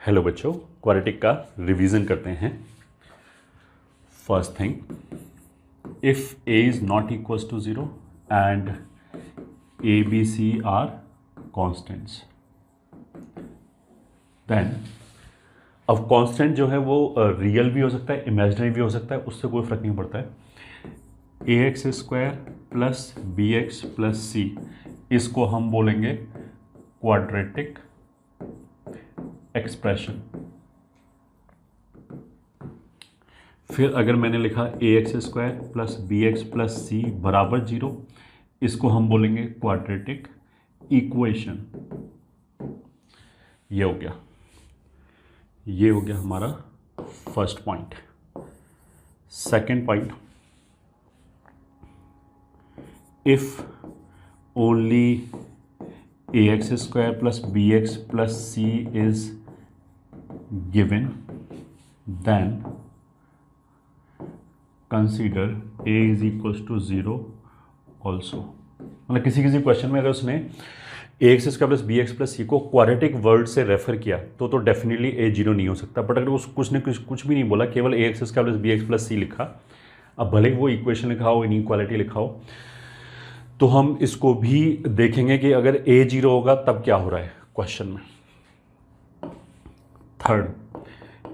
Hello बच्चों, quadratic का revision करते हैं। First thing, if a is not equals to 0 and a b c are constants, then अब constant जो है वो रियल भी हो सकता है, इमेजिनरी भी हो सकता है, उससे कोई फर्क नहीं पड़ता है। A x square plus B x plus C, इसको हम बोलेंगे क्वाड्रेटिक एक्सप्रेशन। फिर अगर मैंने लिखा A x square plus B x plus C बराबर 0, इसको हम बोलेंगे क्वाड्रेटिक इक्वेशन। ये हो गया, ये हो गया हमारा first point. Second point, if only a x square plus B x plus C is given, then consider a is equals to 0 also। मतलब किसी किसी क्वेश्चन में अगर उसने A x square plus B x plus C को quadratic word से refer किया तो डेफिनेटली ए 0 नहीं हो सकता। बट अगर कुछ ने कुछ भी नहीं बोला, केवल A x square plus B x plus C लिखा, अब भले वो इक्वेशन लिखा हो, इनइक्वालिटी लिखा हो, तो हम इसको भी देखेंगे कि अगर ए 0 होगा तब क्या हो रहा है क्वेश्चन में। Third,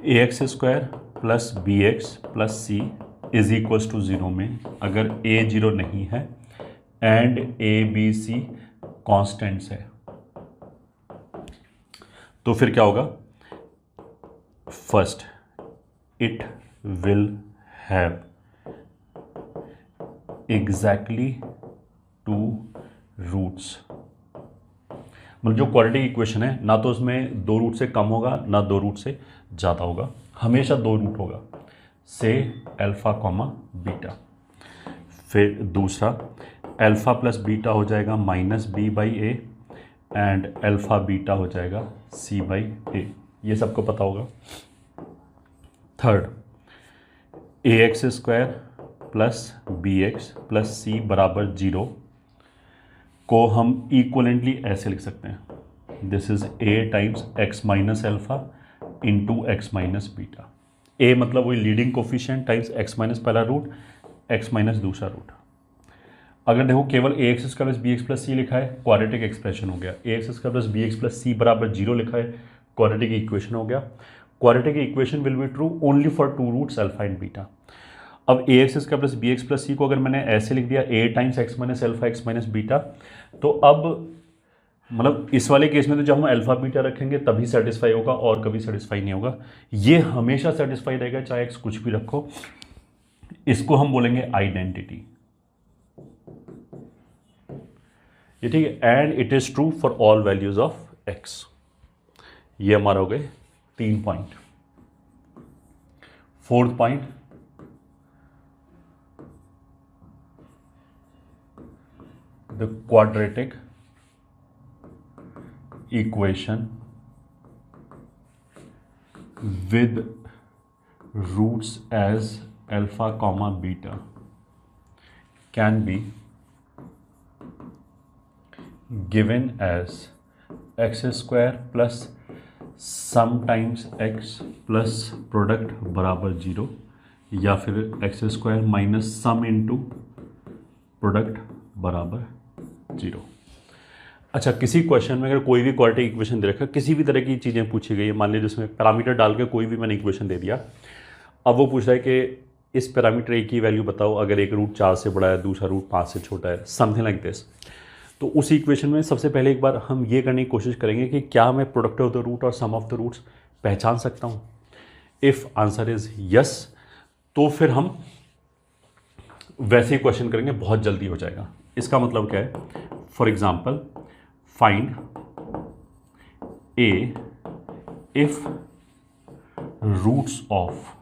A x square plus B x plus C is equals to 0 में अगर ए 0 नहीं है and a b c constants है, तो फिर क्या होगा? First, it will have exactly 2 roots. मतलब जो क्वाड्रेटिक इक्वेशन है, ना तो उसमें 2 रूट से कम होगा ना 2 रूट से ज़्यादा होगा, हमेशा 2 रूट होगा, से अल्फा कॉमा बीटा। फिर दूसरा, अल्फा प्लस बीटा हो जाएगा minus B by A and alpha beta हो जाएगा सी बाई ए, ये सबको पता होगा। थर्ड, ए x square plus B x plus C बराबर 0 को हम इक्वलेंटली ऐसे लिख सकते हैं, this is A times x minus alpha into x minus beta. A मतलब वही leading coefficient times x minus पहला रूट, एक्स माइनस दूसरा रूट। अगर देखो केवल A x square plus B x plus C लिखा है, क्वाड्रेटिक एक्सप्रेशन हो गया। A x square plus B x plus C बराबर 0 लिखा है, क्वाड्रेटिक इक्वेशन हो गया। Quadratic equation will be true only for 2 roots alpha and beta. अब A x square plus B x plus C को अगर मैंने ऐसे लिख दिया, A times x minus alpha x minus beta, तो अब मतलब इस वाले केस में तो जब हम अल्फा बीटा रखेंगे तभी सेटिस्फाई होगा और कभी सेटिस्फाई नहीं होगा। ये हमेशा सेटिस्फाई रहेगा चाहे एक्स कुछ भी रखो। इसको हम बोलेंगे आइडेंटिटी। ये ठीक है, and it is true for all values of x. ये हमारा हो गए 3 point. Fourth point, the quadratic equation with roots as alpha comma beta can be given as x square plus sometimes x plus product बराबर 0, या फिर x square minus sum into product बराबर 0। अच्छा, किसी क्वेश्चन में अगर कोई भी क्वाड्रेटिक इक्वेशन दे रखा है, किसी भी तरह की चीज़ें पूछी गई है, मान लीजिए जिसमें पैरामीटर डाल के कोई भी मैंने इक्वेशन दे दिया, अब वो पूछ रहा है कि इस पैरामीटर ए की वैल्यू बताओ अगर एक रूट 4 से बड़ा है, दूसरा रूट 5 से छोटा है, समथिंग लाइक दिस। तो उस इक्वेशन में सबसे पहले एक बार हम ये करने की कोशिश करेंगे कि क्या मैं प्रोडक्ट ऑफ द रूट और सम ऑफ द रूट्स पहचान सकता हूँ। इफ़ आंसर इज यस, तो फिर हम वैसे ही क्वेश्चन करेंगे, बहुत जल्दी हो जाएगा। इसका मतलब क्या है? For example, find A if roots of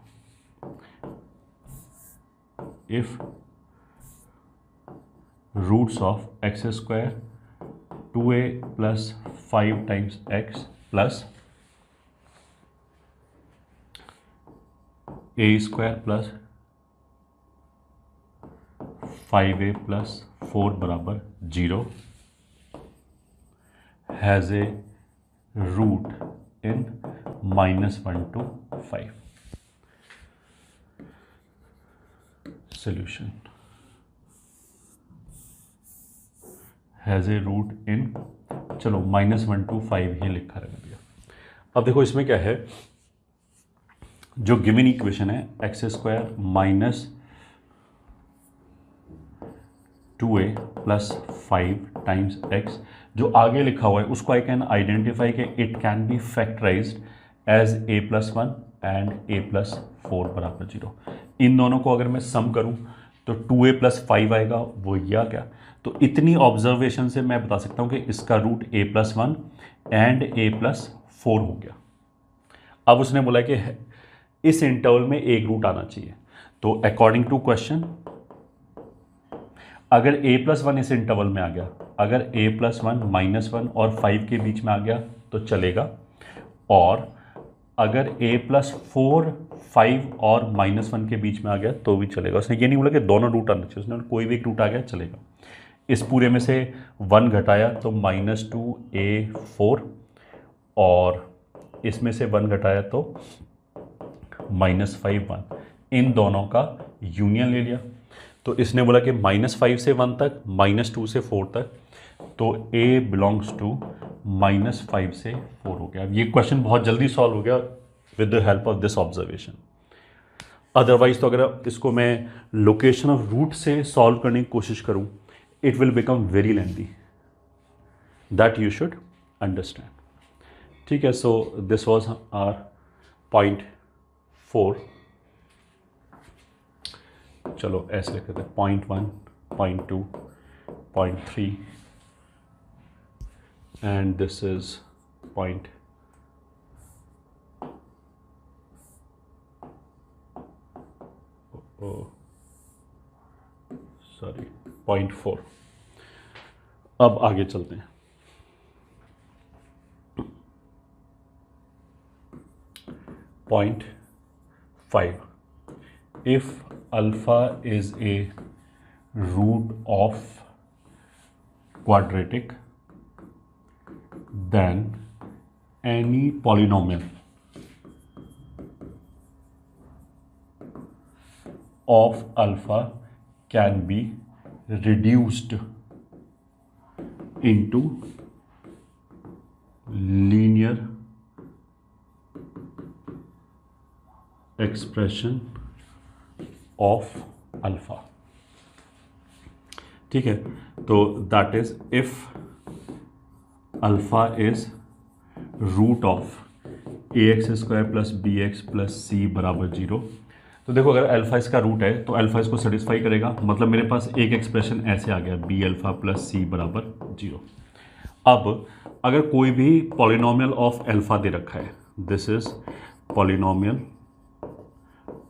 x square 2a plus 5 times x plus A square plus 5a plus 4 बराबर 0 has a root in -1 to 5. Solution has a root in, चलो -1 to 5 ही लिखा रह दिया। अब देखो इसमें क्या है, जो गिवन इक्वेशन है x² minus 2a plus 5 times x, जो आगे लिखा हुआ है उसको आई कैन आइडेंटिफाई कि it can be factorized as a+1 and a+4 बराबर 0। इन दोनों को अगर मैं सम करूं तो 2a + 5 आएगा, वो ये आ गया। तो इतनी ऑब्जर्वेशन से मैं बता सकता हूं कि इसका रूट a+1 एंड a+4 हो गया। अब उसने बोला कि इस इंटरवल में एक रूट आना चाहिए, तो अकॉर्डिंग टू क्वेश्चन अगर a+1 इस इंटरवल में आ गया, अगर a+1 -1 और 5 के बीच में आ गया तो चलेगा, और अगर a+4 5 और -1 के बीच में आ गया तो भी चलेगा। उसने ये नहीं बोला कि दोनों रूट आना चाहिए, उसने कोई भी एक रूट आ गया चलेगा। इस पूरे में से 1 घटाया तो -2a4, और इसमें से 1 घटाया तो -5 1, इन दोनों का यूनियन ले लिया। तो इसने बोला कि -5 से 1 तक, -2 से 4 तक, तो a बिलोंग्स टू -5 से 4 हो गया। ये क्वेश्चन बहुत जल्दी सॉल्व हो गया with the help of this observation. Otherwise तो अगर इसको मैं लोकेशन ऑफ रूट से सॉल्व करने की कोशिश करूं, it will become very lengthy, that you should understand. ठीक है, so this was our point 4। चलो ऐसे लिख देते हैं, point 1, point 2, point 3, and this is point point 4। अब आगे चलते हैं। Point 5, if alpha is a root of quadratic, then any polynomial of alpha can be reduced into linear expression of alpha। ठीक है, तो that is if alpha is root of ax² + bx + c बराबर 0। तो देखो अगर alpha इसका root है तो अल्फा इसको सेटिस्फाई करेगा, मतलब मेरे पास एक एक्सप्रेशन ऐसे आ गया b∞ + c बराबर 0। अब अगर कोई भी पॉलिनोमियल ऑफ अल्फा दे रखा है, this is polynomial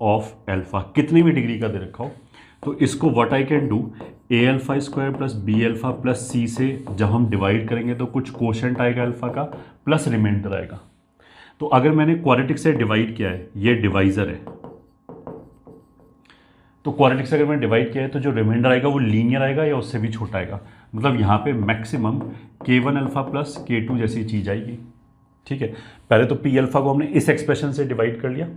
of alpha, कितनी भी डिग्री का दे रखा हो, तो इसको what I can do, a∞² + b∞ + c से जब हम डिवाइड करेंगे तो कुछ कोशेंट आएगा अल्फा का, प्लस रिमाइंडर आएगा। तो अगर मैंने क्वाड्रेटिक से डिवाइड किया है, ये डिवाइजर है, तो क्वाड्रेटिक से अगर मैंने डिवाइड किया है तो जो रिमाइंडर आएगा वो लीनियर आएगा या उससे भी छोटा आएगा, मतलब यहाँ पे मैक्सिमम k1α + k2 जैसी चीज़ आएगी। ठीक है, पहले तो p∞ को हमने इस एक्सप्रेशन से डिवाइड कर लिया,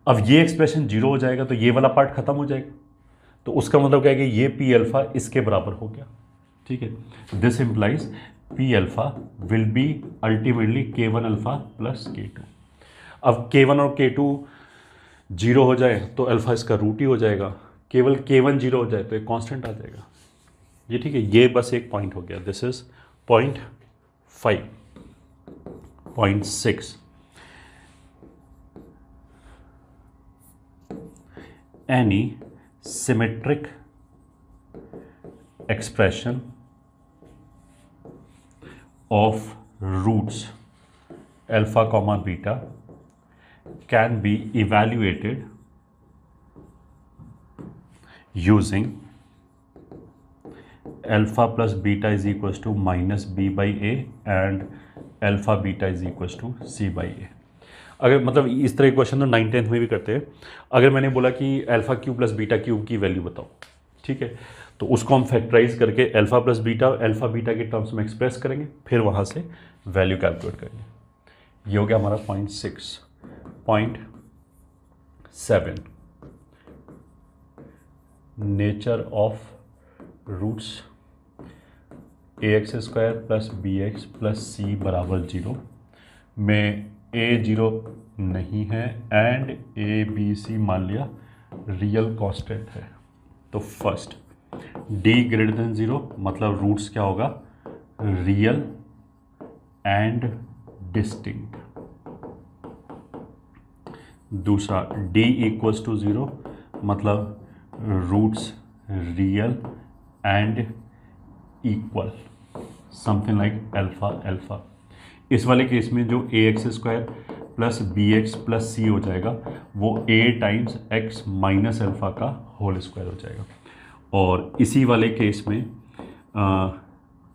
अब ये एक्सप्रेशन 0 हो जाएगा तो ये वाला पार्ट खत्म हो जाएगा, तो उसका मतलब क्या है कि ये p∞ इसके बराबर हो गया। ठीक है, this implies p∞ will be ultimately k1α + k2। अब k1 और k2 0 हो जाए तो अल्फा इसका रूट ही हो जाएगा, केवल k1 0 हो जाए तो एक कांस्टेंट आ जाएगा। ये ठीक है, ये बस एक पॉइंट हो गया। This is point 5। Point 6, any symmetric expression of roots alpha comma beta can be evaluated using alpha plus beta is equals to -b/a and alpha beta is equals to c/a। अगर मतलब इस तरह के question तो 9th-10th में भी करते हैं। अगर मैंने बोला कि α³ + β³ की वैल्यू बताओ, ठीक है, तो उसको हम फैक्टराइज करके α + β, α β के टर्म्स में एक्सप्रेस करेंगे, फिर वहाँ से वैल्यू कैलकुलेट करेंगे। ये हो गया हमारा 0.6, 0.7 nature of roots ax² plus bx plus c बराबर 0 में a 0 नहीं है एंड a b c मान लिया रियल कांस्टेंट है। तो फर्स्ट d ग्रेटर देन 0 मतलब रूट्स क्या होगा, रियल एंड डिस्टिंक्ट। दूसरा d इक्वल्स टू 0 मतलब roots real and equal, something like alpha alpha. इस वाले केस में जो ax² plus bx plus c हो जाएगा वो a times x minus alpha का होल स्क्वायर हो जाएगा। और इसी वाले केस में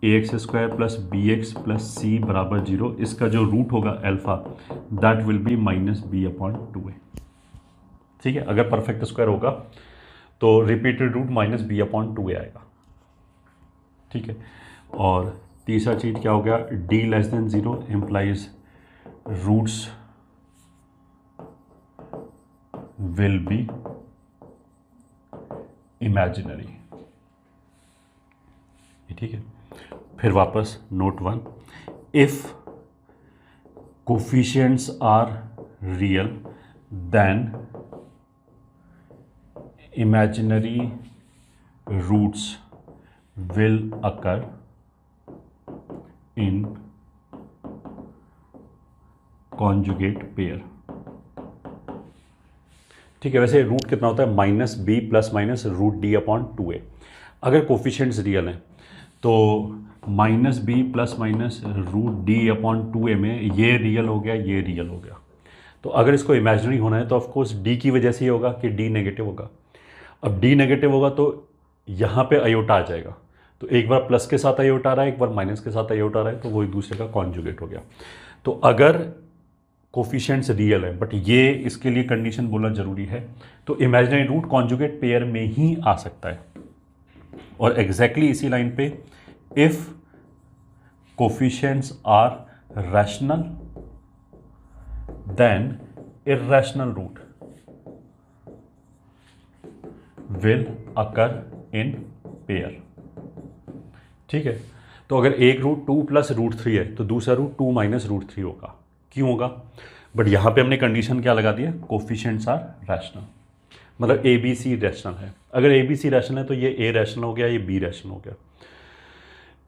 ax² plus bx plus c बराबर 0, इसका जो रूट होगा alpha that will be minus b/2a। ठीक है, अगर परफेक्ट स्क्वायर होगा तो रिपीटेड रूट माइनस b/2a आएगा। ठीक है, और तीसरा चीज़ क्या हो गया, d less than 0 implies roots will be imaginary. ठीक है, फिर वापस note 1, if coefficients are real then imaginary roots will occur in conjugate pair। ठीक है, वैसे रूट कितना होता है, minus b plus minus root d/2a। अगर कोफिशिएंट्स रियल हैं तो minus b plus minus root d/2a में ये रियल हो गया, ये रियल हो गया। तो अगर इसको इमेजिनरी होना है तो ऑफकोर्स d की वजह से ही होगा कि d नेगेटिव होगा। अब d नेगेटिव होगा तो यहाँ पे आयोटा आ जाएगा, तो एक बार प्लस के साथ आयोटा आ रहा है, एक बार माइनस के साथ आयोटा आ रहा है, तो वो एक दूसरे का कॉन्जुगेट हो गया। तो अगर कोफिशिएंट्स रियल है बट ये इसके लिए कंडीशन बोलना जरूरी है, तो इमेजिनरी रूट कॉन्जुगेट पेयर में ही आ सकता है। और एग्जैक्टली इसी लाइन पे if coefficients are rational then irrational root will occur in pair. ठीक है, तो अगर एक रूट 2 प्लस रूट 3 है तो दूसरा रूट 2 माइनस रूट 3 होगा। क्यों होगा, बट यहां पे हमने कंडीशन क्या लगा दी है, कोफिशिएंट्स आर रैशनल, मतलब ए बी सी रैशनल है। अगर ए बी सी रैशनल है तो ये ए रैशनल हो गया, ये बी रैशनल हो गया।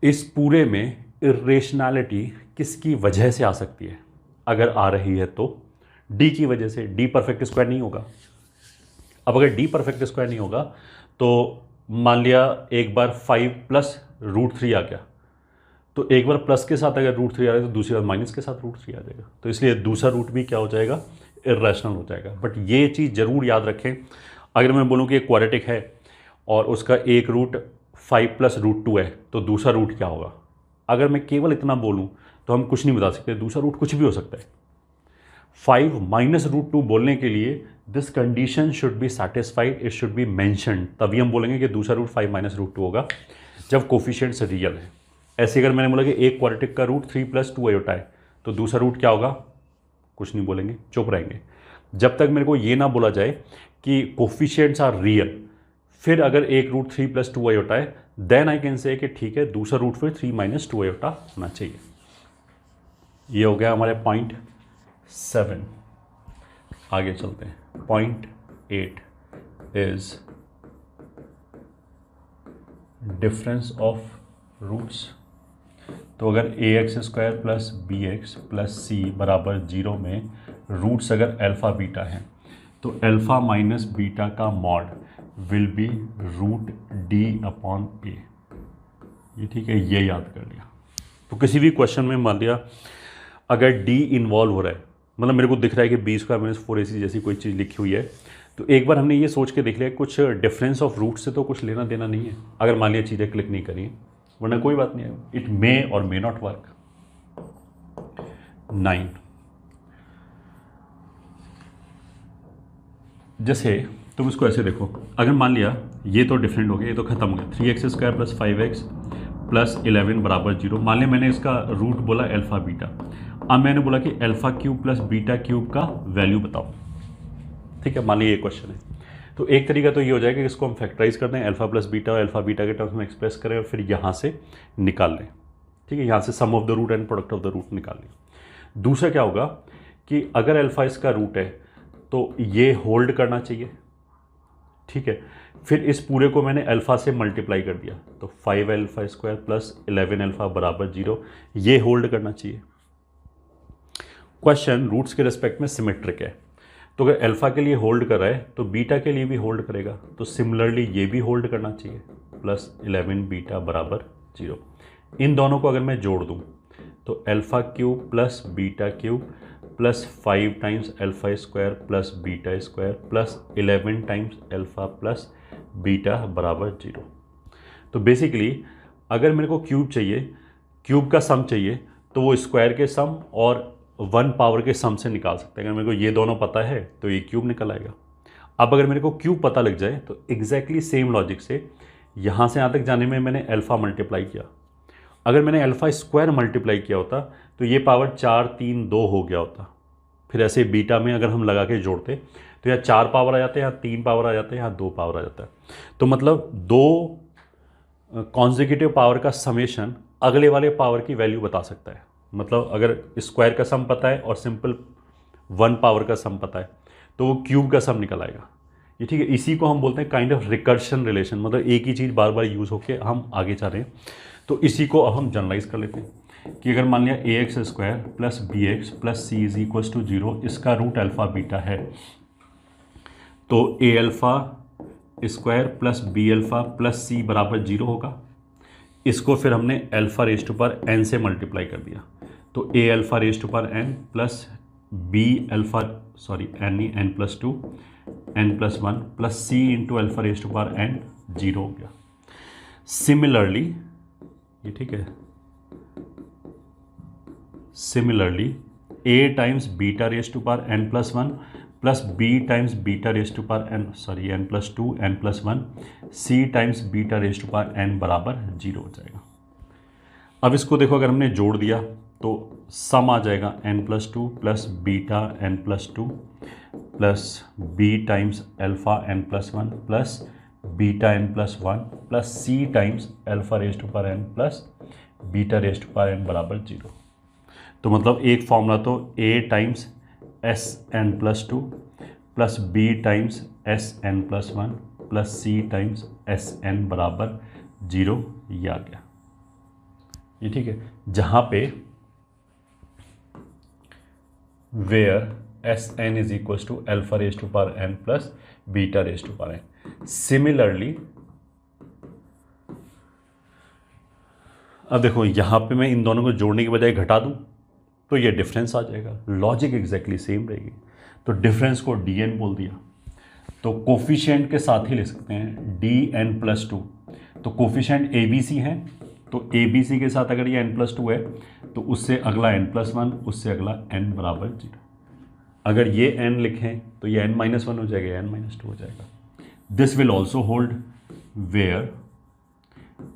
इस पूरे में इर्रेशनैलिटी किसकी वजह से आ सकती है, अगर आ रही है तो डी की वजह से। डी परफेक्ट स्क्वायर नहीं होगा। अब अगर डी परफेक्ट स्क्वायर नहीं होगा तो मान लिया एक बार 5 प्लस रूट 3 आ गया, तो एक बार प्लस के साथ अगर रूट 3 आ रहा है तो दूसरी बार माइनस के साथ रूट 3 आ जाएगा। तो इसलिए दूसरा रूट भी क्या हो जाएगा, इर्रेशनल हो जाएगा। बट ये चीज़ ज़रूर याद रखें, अगर मैं बोलूँ कि एक क्वाड्रेटिक है और उसका एक रूट 5 प्लस रूट 2 है तो दूसरा रूट क्या होगा। अगर मैं केवल इतना बोलूँ तो हम कुछ नहीं बता सकते, दूसरा रूट कुछ भी हो सकता है। 5 माइनस रूट 2 बोलने के लिए this condition should be satisfied, it should be mentioned, तभी हम बोलेंगे कि दूसरा रूट 5 माइनस रूट 2 होगा जब कोफिशिएंट्स रियल है। ऐसे अगर मैंने बोला कि एक क्वाड्रेटिक का रूट 3 प्लस 2 आयोटा है तो दूसरा रूट क्या होगा, कुछ नहीं बोलेंगे, चुप रहेंगे जब तक मेरे को ये ना बोला जाए कि कोफिशिएंट्स आर रियल। फिर अगर एक रूट 3 प्लस 2 आयोटा है देन आई कैन से कि ठीक है दूसरा रूट फिर 3 माइनस 2 आयोटा होना चाहिए। ये हो गया हमारे पॉइंट 7। आगे चलते हैं। Point 8 is difference of roots. तो अगर ax² plus bx plus c बराबर 0 में रूट्स अगर अल्फ़ा बीटा हैं तो अल्फ़ा माइनस बीटा का mod will be root d/a। ये ठीक है, ये याद कर लिया। तो किसी भी क्वेश्चन में मान लिया अगर d इन्वॉल्व हो रहा है, मतलब मेरे को दिख रहा है कि b² माइनस 4ac जैसी कोई चीज़ लिखी हुई है, तो एक बार हमने ये सोच के देख लिया कुछ डिफरेंस ऑफ रूट से तो कुछ लेना देना नहीं है। अगर मान लिया चीज़ें क्लिक नहीं करी वरना कोई बात नहीं है, इट मे और मे नॉट वर्क। 9 जैसे तुम इसको ऐसे देखो, अगर मान लिया ये तो डिफरेंट हो गया, ये तो खत्म हो गया, 3x² प्लस 5x प्लस 11 बराबर 0। मान लिया मैंने इसका रूट बोला अल्फ़ा बीटा। अब मैंने बोला कि alpha cube plus beta cube का वैल्यू बताओ, ठीक है, मान लीजिए ये क्वेश्चन है। तो एक तरीका तो ये हो जाएगा कि इसको हम फैक्टराइज कर दें, अल्फा प्लस बीटा और अल्फा बीटा के टर्म्स में एक्सप्रेस करें और फिर यहाँ से निकाल लें, ठीक है, यहाँ से sum of the root and product of the root निकाल लें। दूसरा क्या होगा कि अगर अल्फा इसका रूट है तो ये होल्ड करना चाहिए, ठीक है, फिर इस पूरे को मैंने अल्फा से मल्टीप्लाई कर दिया तो 5 अल्फा स्क्वायर प्लस 11 अल्फा बराबर 0, ये होल्ड करना चाहिए। क्वेश्चन रूट्स के रिस्पेक्ट में सिमेट्रिक है, तो अगर अल्फा के लिए होल्ड कर रहा है तो बीटा के लिए भी होल्ड करेगा, तो सिमिलरली ये भी होल्ड करना चाहिए, प्लस 11 बीटा बराबर 0। इन दोनों को अगर मैं जोड़ दूं तो alpha cube plus beta cube plus 5 times alpha square plus beta square plus 11 times alpha plus beta बराबर 0। तो बेसिकली अगर मेरे को क्यूब चाहिए, क्यूब का सम चाहिए, तो वो स्क्वायर के सम और 1 पावर के सम से निकाल सकते हैं। अगर मेरे को ये दोनों पता है तो ये क्यूब निकल आएगा। अब अगर मेरे को क्यूब पता लग जाए तो एग्जैक्टली सेम लॉजिक से यहाँ से यहाँ तक जाने में मैंने अल्फ़ा मल्टीप्लाई किया, अगर मैंने अल्फ़ा स्क्वायर मल्टीप्लाई किया होता तो ये पावर 4 3 2 हो गया होता। फिर ऐसे बीटा में अगर हम लगा के जोड़ते तो यहाँ 4 पावर आ जाते हैं, यहाँ 3 पावर आ जाते हैं, यहाँ 2 पावर आ जाता है। तो मतलब 2 कॉन्जिक्यूटिव पावर का समेशन अगले वाले पावर की वैल्यू बता सकता है। मतलब अगर स्क्वायर का सम पता है और सिंपल 1 पावर का सम पता है तो वो क्यूब का सम निकल आएगा, ये ठीक है। इसी को हम बोलते हैं काइंड ऑफ रिकर्शन रिलेशन, मतलब एक ही चीज़ बार बार यूज़ होकर हम आगे जा रहे हैं। तो इसी को अब हम जनरलाइज कर लेते हैं कि अगर मान लिया A x square plus B x plus C is equals to 0, इसका रूट अल्फ़ा बीटा है, तो A alpha square plus B alpha plus C बराबर 0 होगा। इसको फिर हमने alpha raise to power N से मल्टीप्लाई कर दिया, तो A alpha raise to power N plus B alpha N plus 2 N plus 1 plus C into alpha raise to power N 0 हो गया। सिमिलरली ये ठीक है, similarly a times beta raise to power N plus 1 plus B times beta raise to power N plus 2 N plus 1 c times beta raise to power N बराबर 0 हो जाएगा। अब इसको देखो, अगर हमने जोड़ दिया तो सम आ जाएगा N plus 2 plus beta N plus 2 plus B times alpha N plus 1 plus beta N plus 1 plus C times alpha raise to power N plus beta raise to power N बराबर 0। तो मतलब एक formula तो A times S N plus 2 plus B times S N plus 1 plus C times S N बराबर 0 ये आ गया, ये ठीक है। जहाँ पे where s n is equals to alpha raise to power N plus beta raise to power n. Similarly अब देखो, यहाँ पे मैं इन दोनों को जोड़ने के बजाय घटा दूँ तो ये डिफरेंस आ जाएगा, लॉजिक एग्जैक्टली सेम रहेगी। तो डिफरेंस को डी एन बोल दिया, तो कोफिशिएंट के साथ ही ले सकते हैं डी एन प्लस 2। तो कोफिशिएंट ए बी सी हैं, तो ए बी सी के साथ अगर ये एन प्लस 2 है तो उससे अगला एन प्लस 1, उससे अगला एन बराबर 0। अगर ये एन लिखें तो ये एन माइनस 1 हो जाएगा, एन माइनस 2 हो जाएगा। This will also hold where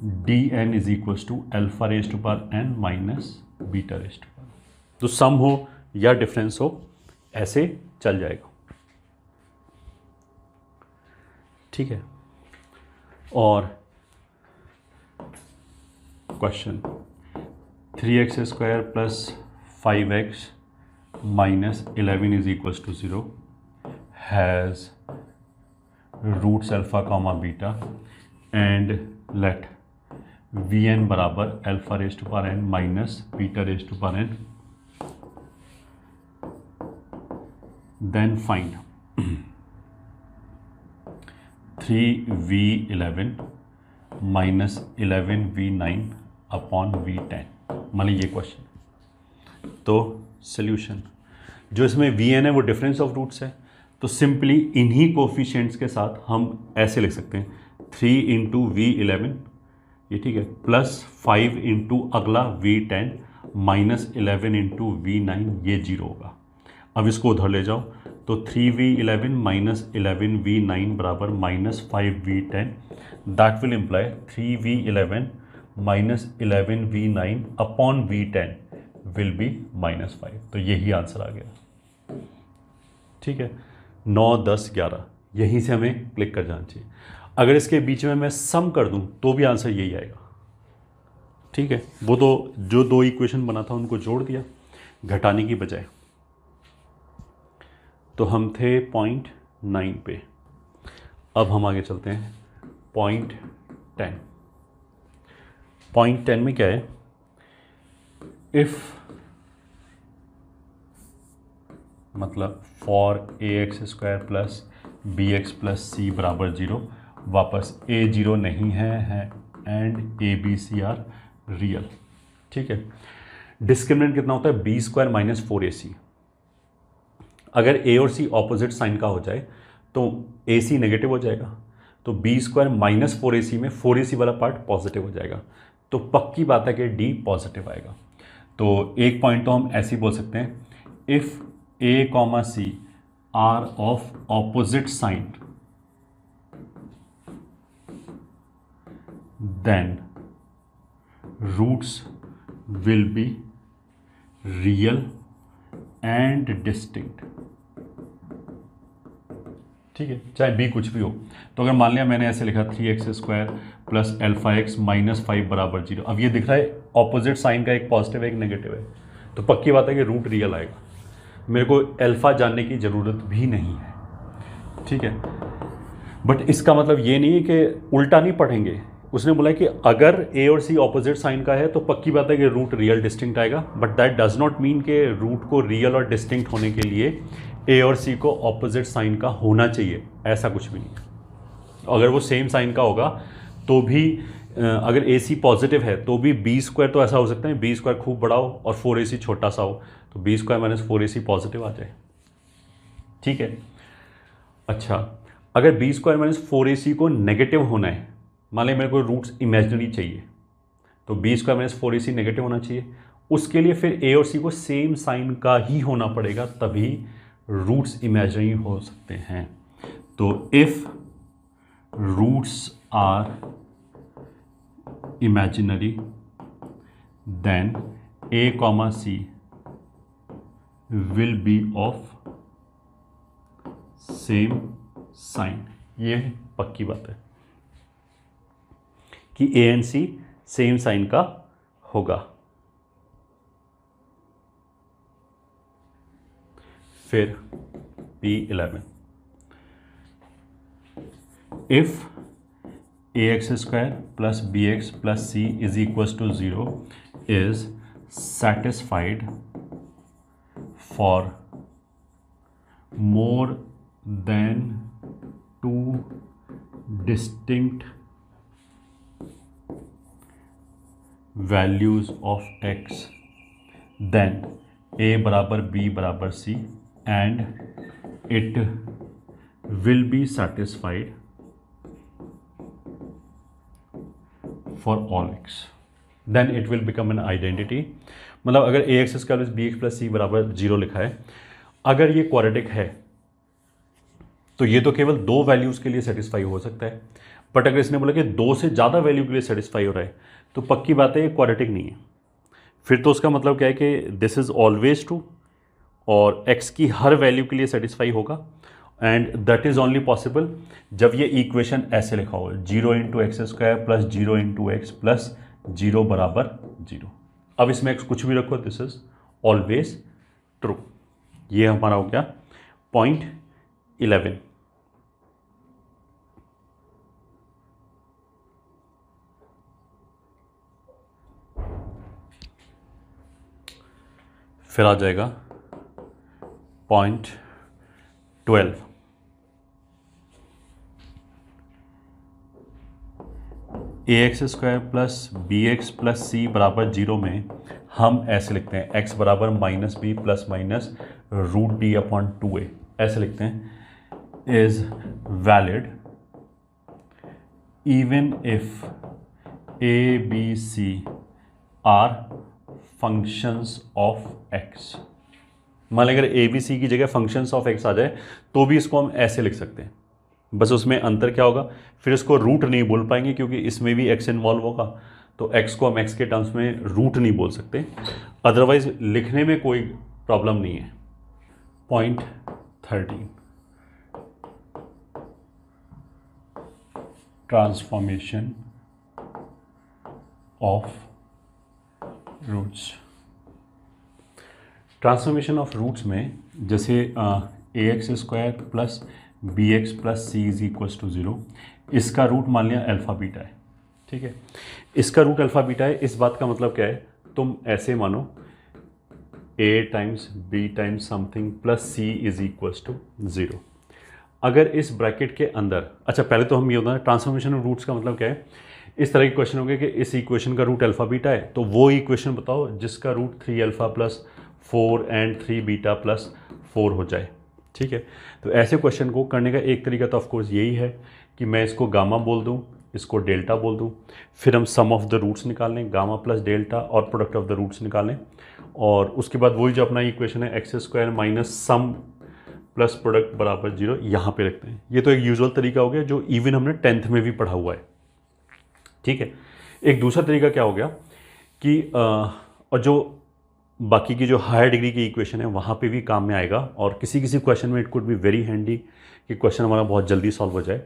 d n is equals to alpha raise to power N minus beta raise to power. तो सम हो या डिफरेंस हो ऐसे चल जाएगा, ठीक है। और question 3x square plus 5x minus 11 is equals to 0 has roots alpha comma beta and let V N बराबर alpha raise to power N minus beta raise to power N, then find 3v11 minus 11v9 upon v10। मान लीजिए ये question, तो solution जो इसमें vn है वो difference of roots है, तो सिंपली इन्हीं कोफिशिएंट्स के साथ हम ऐसे लिख सकते हैं 3 इंटू v11, ये ठीक है, प्लस 5 इंटू अगला v10 माइनस 11 इंटू v9, ये 0 होगा। अब इसको उधर ले जाओ तो 3v11 माइनस 11v9 बराबर minus 5v10, that will imply 3v11 minus 11v9 upon v10। Will be -5। तो यही आंसर आ गया। ठीक है, 9, 10, 11 यहीं से हमें क्लिक कर जाना चाहिए। अगर इसके बीच में मैं सम कर दूं तो भी आंसर यही आएगा। ठीक है, वो तो जो दो इक्वेशन बना था उनको जोड़ दिया घटाने की बजाय। तो हम थे पॉइंट 9 पे, अब हम आगे चलते हैं पॉइंट 10। पॉइंट 10 में क्या है, इफ मतलब for ax² plus bx+ c बराबर 0, वापस a 0 नहीं है and a b c are real. ठीक है, डिस्क्रिमिनेंट कितना होता है, b² - 4ac। अगर a और c ऑपोजिट साइन का हो जाए तो ac नेगेटिव हो जाएगा, तो b² - 4ac में 4ac वाला पार्ट पॉजिटिव हो जाएगा। तो पक्की बात है कि d पॉजिटिव आएगा। तो एक पॉइंट तो हम ऐसे ही बोल सकते हैं, if a, c are of opposite sign then roots will be real and distinct. ठीक है, चाहे b कुछ भी हो। तो अगर मान लिया मैंने ऐसे लिखा 3x² प्लस α x -5 बराबर 0, अब ये दिख रहा है ऑपोजिट साइन का एक पॉजिटिव है एक नेगेटिव है, तो पक्की बात है कि रूट रियल आएगा। मेरे को अल्फा जानने की ज़रूरत भी नहीं है। ठीक है, बट इसका मतलब ये नहीं है कि उल्टा नहीं पढ़ेंगे। उसने बोला कि अगर a और c ऑपोजिट साइन का है तो पक्की बात है कि रूट रियल डिस्टिंक्ट आएगा, but that does not mean कि रूट को रियल और डिस्टिंक्ट होने के लिए a और c को ऑपोजिट साइन का होना चाहिए, ऐसा कुछ भी नहीं। अगर वो सेम साइन का होगा तो भी अगर ac पॉजिटिव है तो भी b² तो ऐसा हो सकता है b² खूब बड़ा हो और 4ac छोटा सा हो, तो b² - 4ac पॉजिटिव आ जाए। ठीक है, अच्छा अगर b² - 4ac को नेगेटिव होना है, मान लें मेरे को रूट्स इमेजिनरी चाहिए, तो b² - 4ac नेगेटिव होना चाहिए। उसके लिए फिर a और c को सेम साइन का ही होना पड़ेगा, तभी रूट्स इमेजिनरी हो सकते हैं। तो if roots are imaginary then a, c will be of same sign. ये पक्की बात है कि a and c same sign का होगा। फिर P11, if ax² plus bx plus c is equal to 0 is satisfied for more than 2 distinct values of x, then a बराबर b बराबर c and it will be satisfied for all x, then it will become an identity। मतलब अगर ax² plus bx plus c बराबर 0 लिखा है, अगर ये quadratic है तो ये तो केवल 2 वैल्यूज़ के लिए सेटिस्फाई हो सकता है, बट अगर इसने बोला कि 2 से ज़्यादा वैल्यू के लिए सेटिस्फाई हो रहा है तो पक्की बात है ये क्वाड्रेटिक नहीं है। फिर तो उसका मतलब क्या है कि दिस इज़ ऑलवेज ट्रू और x की हर वैल्यू के लिए सेटिस्फाई होगा, and that is only possible जब ये इक्वेशन ऐसे लिखा हो 0 × x² प्लस 0 × x प्लस 0 बराबर 0। अब इसमें x कुछ भी रखो, दिस इज ऑलवेज ट्रू। ये हमारा हो गया पॉइंट 11। फिर आ जाएगा point 12, ax² plus bx plus c बराबर 0 में हम ऐसे लिखते हैं x बराबर -b प्लस माइनस √d/2a, ऐसे लिखते हैं is valid even if a b c are functions of x। मान लें अगर ए बी सी की जगह फंक्शंस ऑफ x आ जाए तो भी इसको हम ऐसे लिख सकते हैं, बस उसमें अंतर क्या होगा, फिर इसको रूट नहीं बोल पाएंगे क्योंकि इसमें भी x इन्वॉल्व होगा, तो x को हम x के टर्म्स में रूट नहीं बोल सकते, अदरवाइज लिखने में कोई प्रॉब्लम नहीं है। Point 13, transformation of roots. Transformation of roots में जैसे ax square plus B x plus C is equals to 0, इसका रूट मान लिया अल्फ़ा बीटा है, ठीक है। इसका रूट अल्फ़ा बीटा है, इस बात का मतलब क्या है, तुम ऐसे मानो a times b times something plus c is equals to 0। अगर इस ब्रैकेट के अंदर, अच्छा पहले तो हम ये होता है ट्रांसफॉर्मेशन ऑफ रूट्स का मतलब क्या है, इस तरह के क्वेश्चन होंगे कि इस इक्वेशन का रूट अल्फ़ा बीटा है, तो वो इक्वेशन बताओ जिसका root 3 alpha plus 4 and 3 beta plus 4 हो जाए, ठीक है। तो ऐसे क्वेश्चन को करने का एक तरीका तो ऑफकोर्स यही है कि मैं इसको गामा बोल दूं, इसको डेल्टा बोल दूं, फिर हम सम ऑफ द रूट्स निकाल लें, गामा प्लस डेल्टा और प्रोडक्ट ऑफ द रूट्स निकाल लें, और उसके बाद वही जो अपना इक्वेशन है x square minus sum plus product बराबर 0 यहाँ पे रखते हैं। ये तो एक यूजुअल तरीका हो गया जो इवन हमने 10th में भी पढ़ा हुआ है, ठीक है। एक दूसरा तरीका क्या हो गया कि और जो बाकी की जो हायर डिग्री की इक्वेशन है वहाँ पे भी काम में आएगा, और किसी किसी क्वेश्चन में it could be very handy कि क्वेश्चन हमारा बहुत जल्दी सॉल्व हो जाए।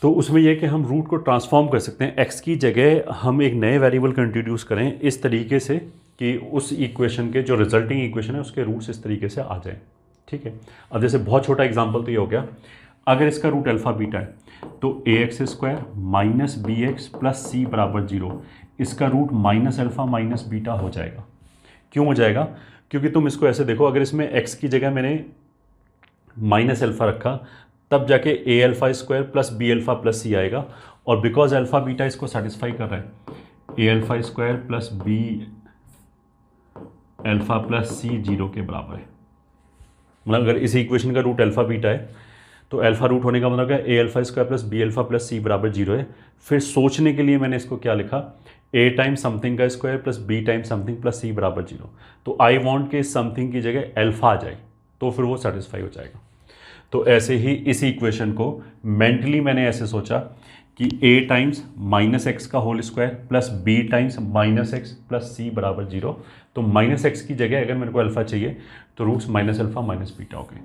तो उसमें यह कि हम रूट को ट्रांसफॉर्म कर सकते हैं, एक्स की जगह हम एक नए वेरिएबल को इंट्रोड्यूस करें इस तरीके से कि उस इक्वेशन के जो रिजल्टिंग इक्वेशन है उसके रूट्स इस तरीके से आ जाए, ठीक है। अब जैसे बहुत छोटा एग्जाम्पल तो ये हो गया, अगर इसका रूट अल्फ़ा बीटा है तो A x square minus B x plus C बराबर 0, इसका root minus alpha minus beta हो जाएगा। क्यों हो जाएगा? क्योंकि तुम इसको ऐसे देखो, अगर इसमें x की जगह मैंने माइनस अल्फ़ा रखा तब जाके A alpha square plus B alpha plus C आएगा, और बिकॉज अल्फ़ा बीटा इसको सेटिस्फाई कर रहा है, A alpha square plus B alpha plus C 0 के बराबर है। मतलब अगर इस इक्वेशन का रूट अल्फ़ा बीटा है तो अल्फ़ा रूट होने का मतलब है A alpha square plus B alpha plus C बराबर 0 है। फिर सोचने के लिए मैंने इसको क्या लिखा, ए टाइम समथिंग का square plus B time something plus C बराबर 0। तो आई वॉन्ट के समथिंग की जगह अल्फ़ा आ जाए तो फिर वो सेटिस्फाई हो जाएगा। तो ऐसे ही इस इक्वेशन को मेंटली मैंने ऐसे सोचा कि ए टाइम्स माइनस एक्स का whole square plus B times minus x plus C बराबर 0। तो माइनस एक्स की जगह अगर मेरे को अल्फ़ा चाहिए तो roots minus alpha minus beta हो गए।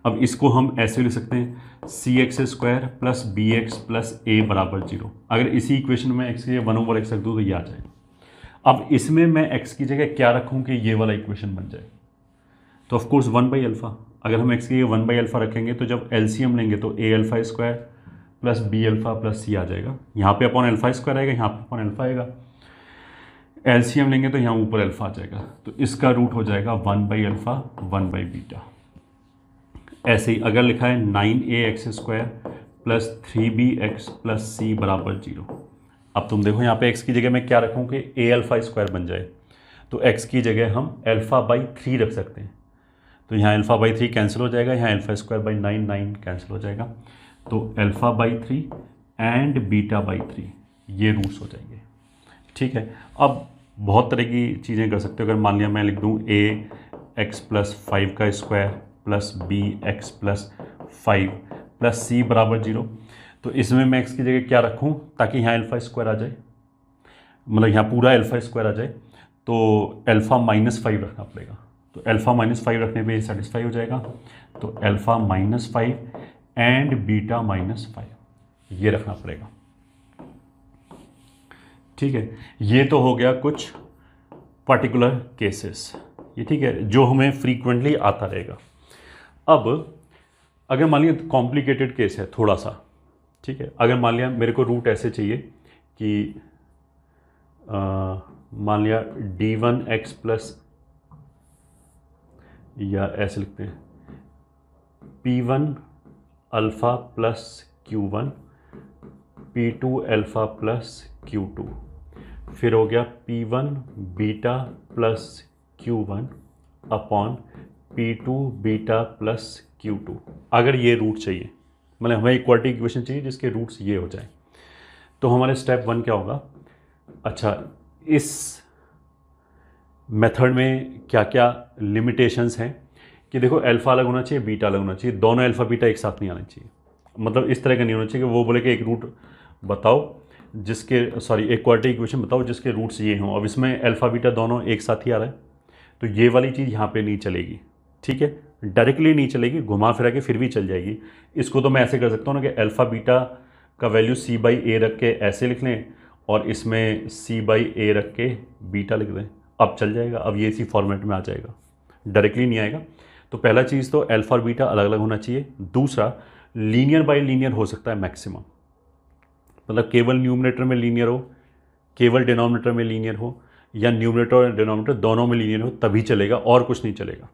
अब इसको हम ऐसे लिख सकते हैं C x square plus B x plus A बराबर 0। अगर इसी इक्वेशन में एक्स की जगह 1/x रख दूँ तो ये आ जाए। अब इसमें मैं एक्स की जगह क्या रखूँ कि ये वाला इक्वेशन बन जाए, तो ऑफकोर्स 1/अल्फ़ा। अगर हम एक्स की जगह 1/अल्फ़ा रखेंगे तो जब एलसीएम लेंगे तो A alpha square plus B alpha plus C आ जाएगा। यहाँ पे अपॉन अल्फ़ा स्क्वायर आएगा, यहाँ पे अपॉन अल्फ़ा आएगा। एलसीएम लेंगे तो यहाँ ऊपर अल्फ़ा आ जाएगा, तो इसका रूट हो जाएगा 1/अल्फ़ा 1/बीटा। ऐसे ही अगर लिखा है 9ax square plus 3bx plus C बराबर 0। अब तुम देखो यहाँ पे x की जगह मैं क्या रखूँ कि a अल्फ़ा स्क्वायर बन जाए, तो x की जगह हम अल्फ़ा/3 रख सकते हैं। तो यहाँ अल्फ़ा/3 कैंसिल हो जाएगा, यहाँ अल्फ़ा स्क्वायर बाई 9 कैंसिल हो जाएगा, तो अल्फ़ा/3 एंड बीटा/3 ये रूट्स हो जाएंगे, ठीक है। अब बहुत तरह की चीज़ें कर सकते हो। अगर मान लिया मैं लिख दूँ ax प्लस 5 का square plus B x plus 5 plus C बराबर 0, तो इसमें मैं एक्स की जगह क्या रखूं ताकि यहाँ अल्फ़ा स्क्वायर आ जाए, मतलब यहाँ पूरा अल्फ़ा स्क्वायर आ जाए, तो अल्फ़ा-5 रखना पड़ेगा। तो अल्फ़ा-5 रखने पे सेटिस्फाई हो जाएगा, तो अल्फ़ा-5 एंड बीटा-5 ये रखना पड़ेगा, ठीक है। ये तो हो गया कुछ पर्टिकुलर केसेस, ये ठीक है, जो हमें फ्रीक्वेंटली आता रहेगा। अब अगर मान लिया कॉम्प्लिकेटेड केस है थोड़ा सा, ठीक है। अगर मान लिया मेरे को रूट ऐसे चाहिए कि मान लिया d1x प्लस, या ऐसे लिखते हैं p1 alpha plus q1 p2 alpha plus q2, फिर हो गया p1 beta plus q1 upon p2 beta plus q2। अगर ये रूट चाहिए, मतलब हमें इक्वालिटी इक्वेशन चाहिए जिसके रूट्स ये हो जाए, तो हमारे स्टेप 1 क्या होगा। अच्छा, इस मेथड में क्या क्या लिमिटेशंस हैं कि देखो अल्फ़ा अलग होना चाहिए, बीटा अलग होना चाहिए, दोनों अल्फ़ा बीटा एक साथ नहीं आना चाहिए। मतलब इस तरह का नहीं होना चाहिए कि वो बोले कि एक रूट बताओ जिसके सॉरी एक क्वाड्रेटिक इक्वेशन बताओ जिसके रूट्स ये हों। अब इसमें अल्फ़ा बीटा दोनों एक साथ ही आ रहा है, तो ये वाली चीज़ यहाँ पे नहीं चलेगी, ठीक है, डायरेक्टली नहीं चलेगी, घुमा फिरा के फिर भी चल जाएगी। इसको तो मैं ऐसे कर सकता हूँ ना कि अल्फ़ा बीटा का वैल्यू c बाई ए रख के ऐसे लिख लें और इसमें c बाई ए रख के बीटा लिख दें, अब चल जाएगा। अब ये इसी फॉर्मेट में आ जाएगा, डायरेक्टली नहीं आएगा। तो पहला चीज़ तो अल्फ़ा और बीटा अलग अलग होना चाहिए। दूसरा, लीनियर बाई लीनियर हो सकता है मैक्सिमम, मतलब केवल न्यूमरेटर में लीनियर हो, केवल डिनोमिनेटर में लीनियर हो, या न्यूमरेटर और डिनोमिनेटर दोनों में लीनियर हो तभी चलेगा, और कुछ नहीं चलेगा।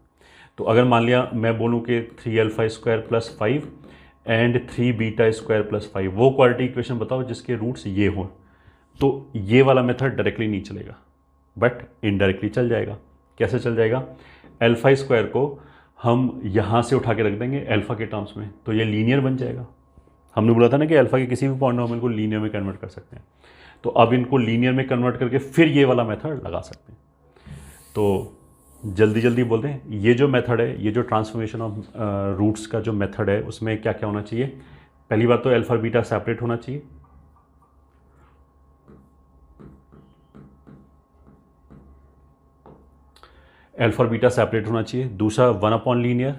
तो अगर मान लिया मैं बोलूँ कि 3α² + 5 एंड 3β² + 5, वो क्वाड्रेटिक इक्वेशन बताओ जिसके रूट्स ये हों, तो ये वाला मेथड डायरेक्टली नहीं चलेगा, बट इनडायरेक्टली चल जाएगा। कैसे चल जाएगा? α² को हम यहाँ से उठा के रख देंगे अल्फ़ा के टर्म्स में, तो ये लीनियर बन जाएगा। हमने बोला था ना कि अल्फ़ा के किसी भी पॉलिनोमियल को लीनियर में कन्वर्ट कर सकते हैं, तो अब इनको लीनियर में कन्वर्ट करके फिर ये वाला मेथड लगा सकते हैं। तो जल्दी जल्दी बोलते हैं, ये जो मेथड है, ये जो ट्रांसफॉर्मेशन ऑफ रूट्स का जो मेथड है, उसमें क्या क्या होना चाहिए? पहली बात तो अल्फ़ा बीटा सेपरेट होना चाहिए, अल्फ़ा और बीटा सेपरेट होना चाहिए। दूसरा 1 लीनियर,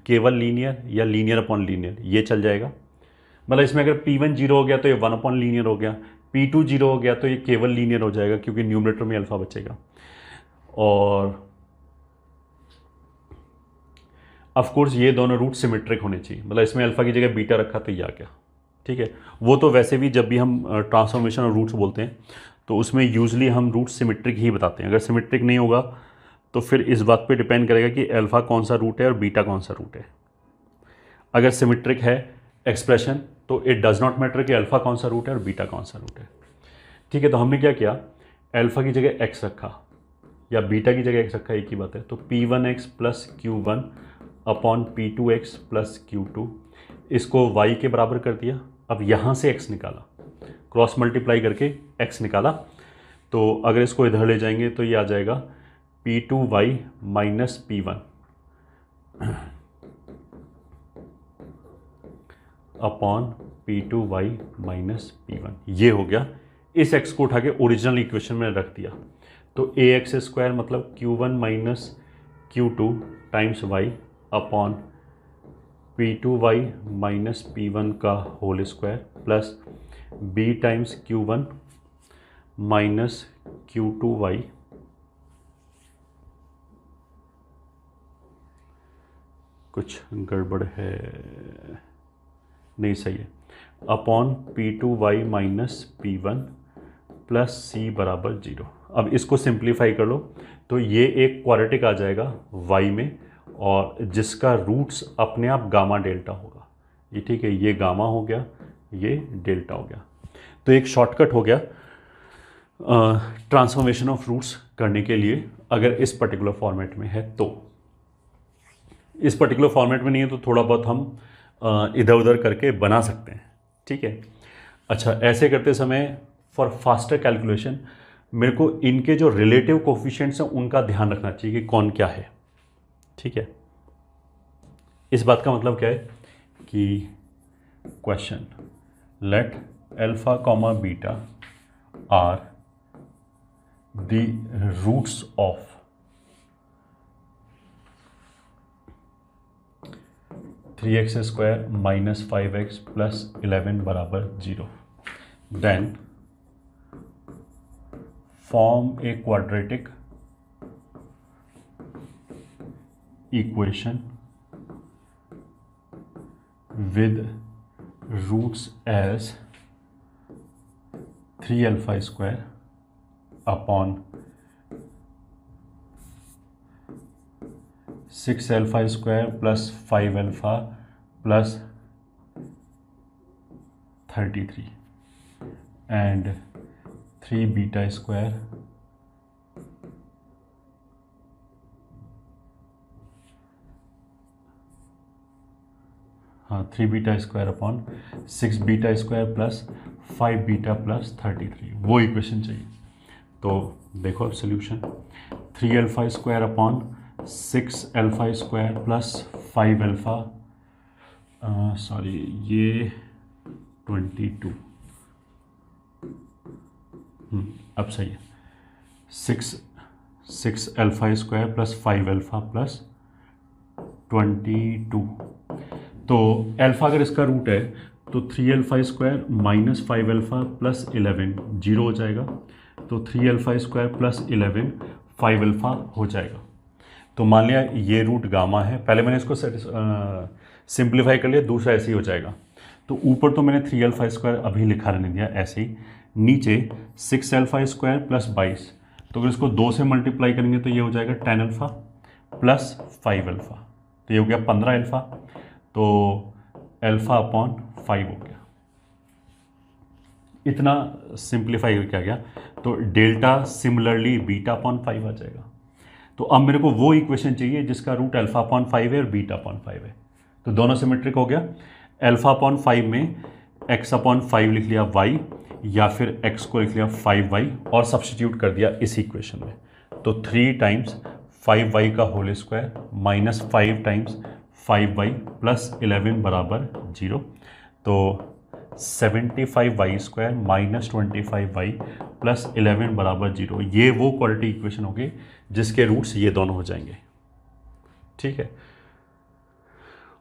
केवल लीनियर या लीनियर अपॉन लीनियर, ये चल जाएगा। मतलब इसमें अगर P1 0 हो गया तो ये 1 लीनियर हो गया, P2 0 हो गया तो ये केवल लीनियर हो जाएगा क्योंकि न्यूमरेटर में अल्फ़ा बचेगा। और ऑफ कोर्स ये दोनों रूट सिमेट्रिक होने चाहिए, मतलब इसमें अल्फ़ा की जगह बीटा रखा तो ये आ गया, ठीक है। वो तो वैसे भी जब भी हम ट्रांसफॉर्मेशन और रूट्स बोलते हैं तो उसमें यूजली हम रूट सिमेट्रिक ही बताते हैं। अगर सिमेट्रिक नहीं होगा तो फिर इस बात पे डिपेंड करेगा कि अल्फ़ा कौन सा रूट है और बीटा कौन सा रूट है। अगर सिमेट्रिक है एक्सप्रेशन तो इट डज़ नॉट मैटर कि अल्फ़ा कौन सा रूट है और बीटा कौन सा रूट है, ठीक है। तो हमने क्या किया, अल्फ़ा की जगह x रखा या बीटा की जगह x रखा, एक ही बात है। तो P1x + Q1 upon P2x + Q2, इसको y के बराबर कर दिया। अब यहाँ से x निकाला, क्रॉस मल्टीप्लाई करके x निकाला, तो अगर इसको इधर ले जाएंगे तो ये आ जाएगा P2y - P1 upon P2y - P1, ये हो गया। इस x को उठा के ओरिजिनल इक्वेशन में रख दिया, तो ax² मतलब Q1 - Q2 times y upon P2y - P1 का whole square plus b times Q1 - Q2y कुछ गड़बड़ है, नहीं सही है, upon P2y - P1 plus c बराबर 0। अब इसको सिंप्लीफाई कर लो तो ये एक क्वाड्रेटिक आ जाएगा y में, और जिसका रूट्स अपने आप गामा डेल्टा होगा, ये ठीक है। ये गामा हो गया, ये डेल्टा हो गया। तो एक शॉर्टकट हो गया ट्रांसफॉर्मेशन ऑफ रूट्स करने के लिए, अगर इस पर्टिकुलर फॉर्मेट में है तो। इस पर्टिकुलर फॉर्मेट में नहीं है तो थोड़ा बहुत हम इधर उधर करके बना सकते हैं, ठीक है। अच्छा, ऐसे करते समय फॉर फास्टर कैलकुलेशन मेरे को इनके जो रिलेटिव कोफिशिएंट्स हैं उनका ध्यान रखना चाहिए कि कौन क्या है, ठीक है। इस बात का मतलब क्या है कि question let alpha comma beta are the roots of (3x² - 5x + 11 बराबर 0), then form a quadratic equation with roots as 3α² upon 6α² plus 5α plus 33 and 3β², हाँ 3β² अपॉन 6β² प्लस 5β प्लस 33, वो इक्वेशन चाहिए। तो देखो अब सोल्यूशन, 3α² अपॉन 6α² प्लस 5α, सॉरी ये 22 अब सही है। 6 alpha square plus 5 alpha plus 22। तो अल्फ़ा अगर इसका रूट है तो 3 alpha square minus 5 alpha plus 11 zero हो जाएगा। तो 3 अल्फ़ा स्क्वायर प्लस 11 5 अल्फ़ा हो जाएगा। तो मान लिया ये रूट गामा है, पहले मैंने इसको सिंप्लीफाई कर लिया, दूसरा ऐसे ही हो जाएगा। तो ऊपर तो मैंने 3 अल्फ़ा स्क्वायर अभी लिखा रहने दिया ऐसे ही, नीचे 6 अल्फ़ा स्क्वायर प्लस 22। तो अगर इसको 2 से मल्टीप्लाई करेंगे तो ये हो जाएगा 10 अल्फ़ा प्लस 5 अल्फ़ा, तो ये हो गया 15 अल्फ़ा। तो अल्फ़ा अपॉन 5 हो गया। इतना सिंप्लीफाई क्या गया, तो डेल्टा सिमिलरली बीटा अपॉन 5 आ जाएगा। तो अब मेरे को वो इक्वेशन चाहिए जिसका रूट अल्फ़ा अपॉन 5 है और बीटा अपॉन 5 है। तो दोनों सिमेट्रिक हो गया। अल्फ़ा अपॉन 5 में x अपॉन 5 लिख लिया y, या फिर x को लिख लिया 5y और सब्स्टिट्यूट कर दिया इस इक्वेशन में। तो 3 टाइम्स 5y का whole square minus 5 times 5y plus 11 बराबर 0। तो 75y square minus 25y plus 11 बराबर 0, ये वो क्वाड्रेटिक इक्वेशन होगी जिसके रूट्स ये दोनों हो जाएंगे। ठीक है,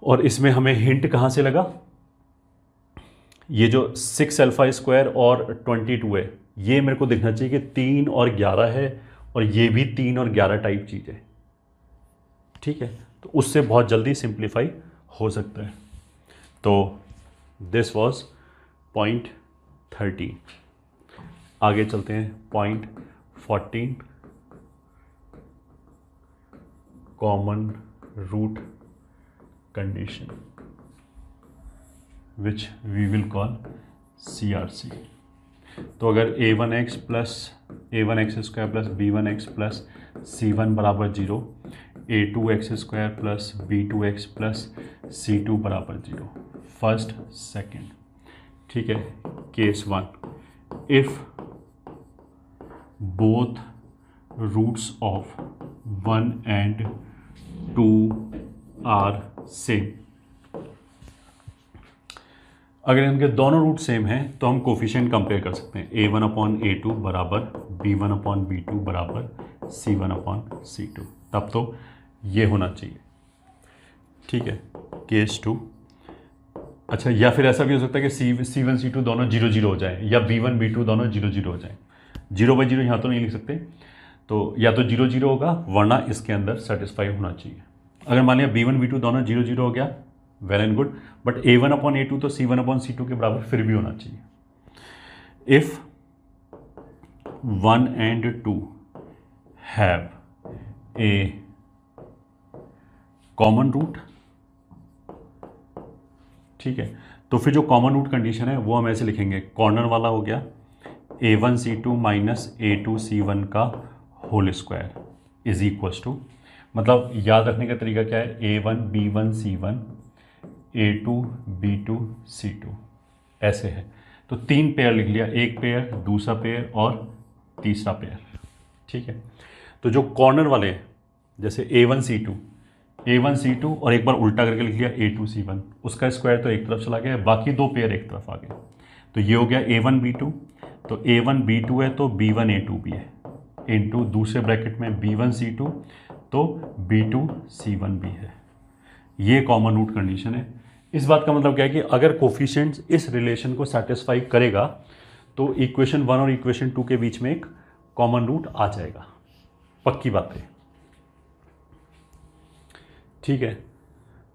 और इसमें हमें हिंट कहाँ से लगा, ये जो 6 अल्फ़ा स्क्वायर और 22 है, ये मेरे को दिखना चाहिए कि 3 और 11 है, और ये भी 3 और 11 टाइप चीज़ है। ठीक है, तो उससे बहुत जल्दी सिंप्लीफाई हो सकता है। तो दिस वॉज पॉइंट 13। आगे चलते हैं point 14, common root condition which we will call CRC। तो अगर a1x plus a1x square plus b1x plus c1 बराबर 0, a2x square plus b2x plus c2 बराबर 0, फर्स्ट सेकेंड। ठीक है, case 1, if both roots of 1 and 2 are same. अगर इनके दोनों root same हैं तो हम कोफिशिएंट कंपेयर कर सकते हैं। a1 अपॉन a2 बराबर b1 अपॉन b2 बराबर c1 अपॉन c2, तब तो ये होना चाहिए। ठीक है, केस 2। अच्छा, या फिर ऐसा भी हो सकता है कि c1 c2 दोनों 0 0 हो जाए, या b1 b2 दोनों 0 0 हो जाए। 0 बाई 0 यहाँ तो नहीं लिख सकते, तो या तो 0 0 होगा, वरना इसके अंदर सेटिस्फाई होना चाहिए। अगर मान लिया b1 b2 दोनों 0 0 हो गया, well and good, but a1 upon a2 तो c1 अपॉन c2 के बराबर फिर भी होना चाहिए। If 1 and 2 have a common root, ठीक है, तो फिर जो कॉमन रूट कंडीशन है वो हम ऐसे लिखेंगे, कॉर्नर वाला हो गया a1 c2 minus a2 c1 का whole square is equals to, मतलब याद रखने का तरीका क्या है, a1 b1 c1 a2 b2 c2 ऐसे है। तो 3 पेयर लिख लिया, एक पेयर, दूसरा पेयर और तीसरा पेयर। ठीक है, तो जो कॉर्नर वाले हैं, जैसे a1 c2 और एक बार उल्टा करके लिख लिया a2 c1, उसका स्क्वायर तो एक तरफ चला गया, बाकी 2 पेयर एक तरफ आ गए। तो ये हो गया a1 b2, तो a1 b2 है तो b1 a2 भी है, इनटू दूसरे ब्रैकेट में b1 c2 तो b2 c1 भी है। ये कॉमन रूट कंडीशन है। इस बात का मतलब क्या है कि अगर कोफिशिएंट्स इस रिलेशन को सेटिस्फाई करेगा तो इक्वेशन 1 और इक्वेशन 2 के बीच में एक कॉमन रूट आ जाएगा, पक्की बात है। ठीक है,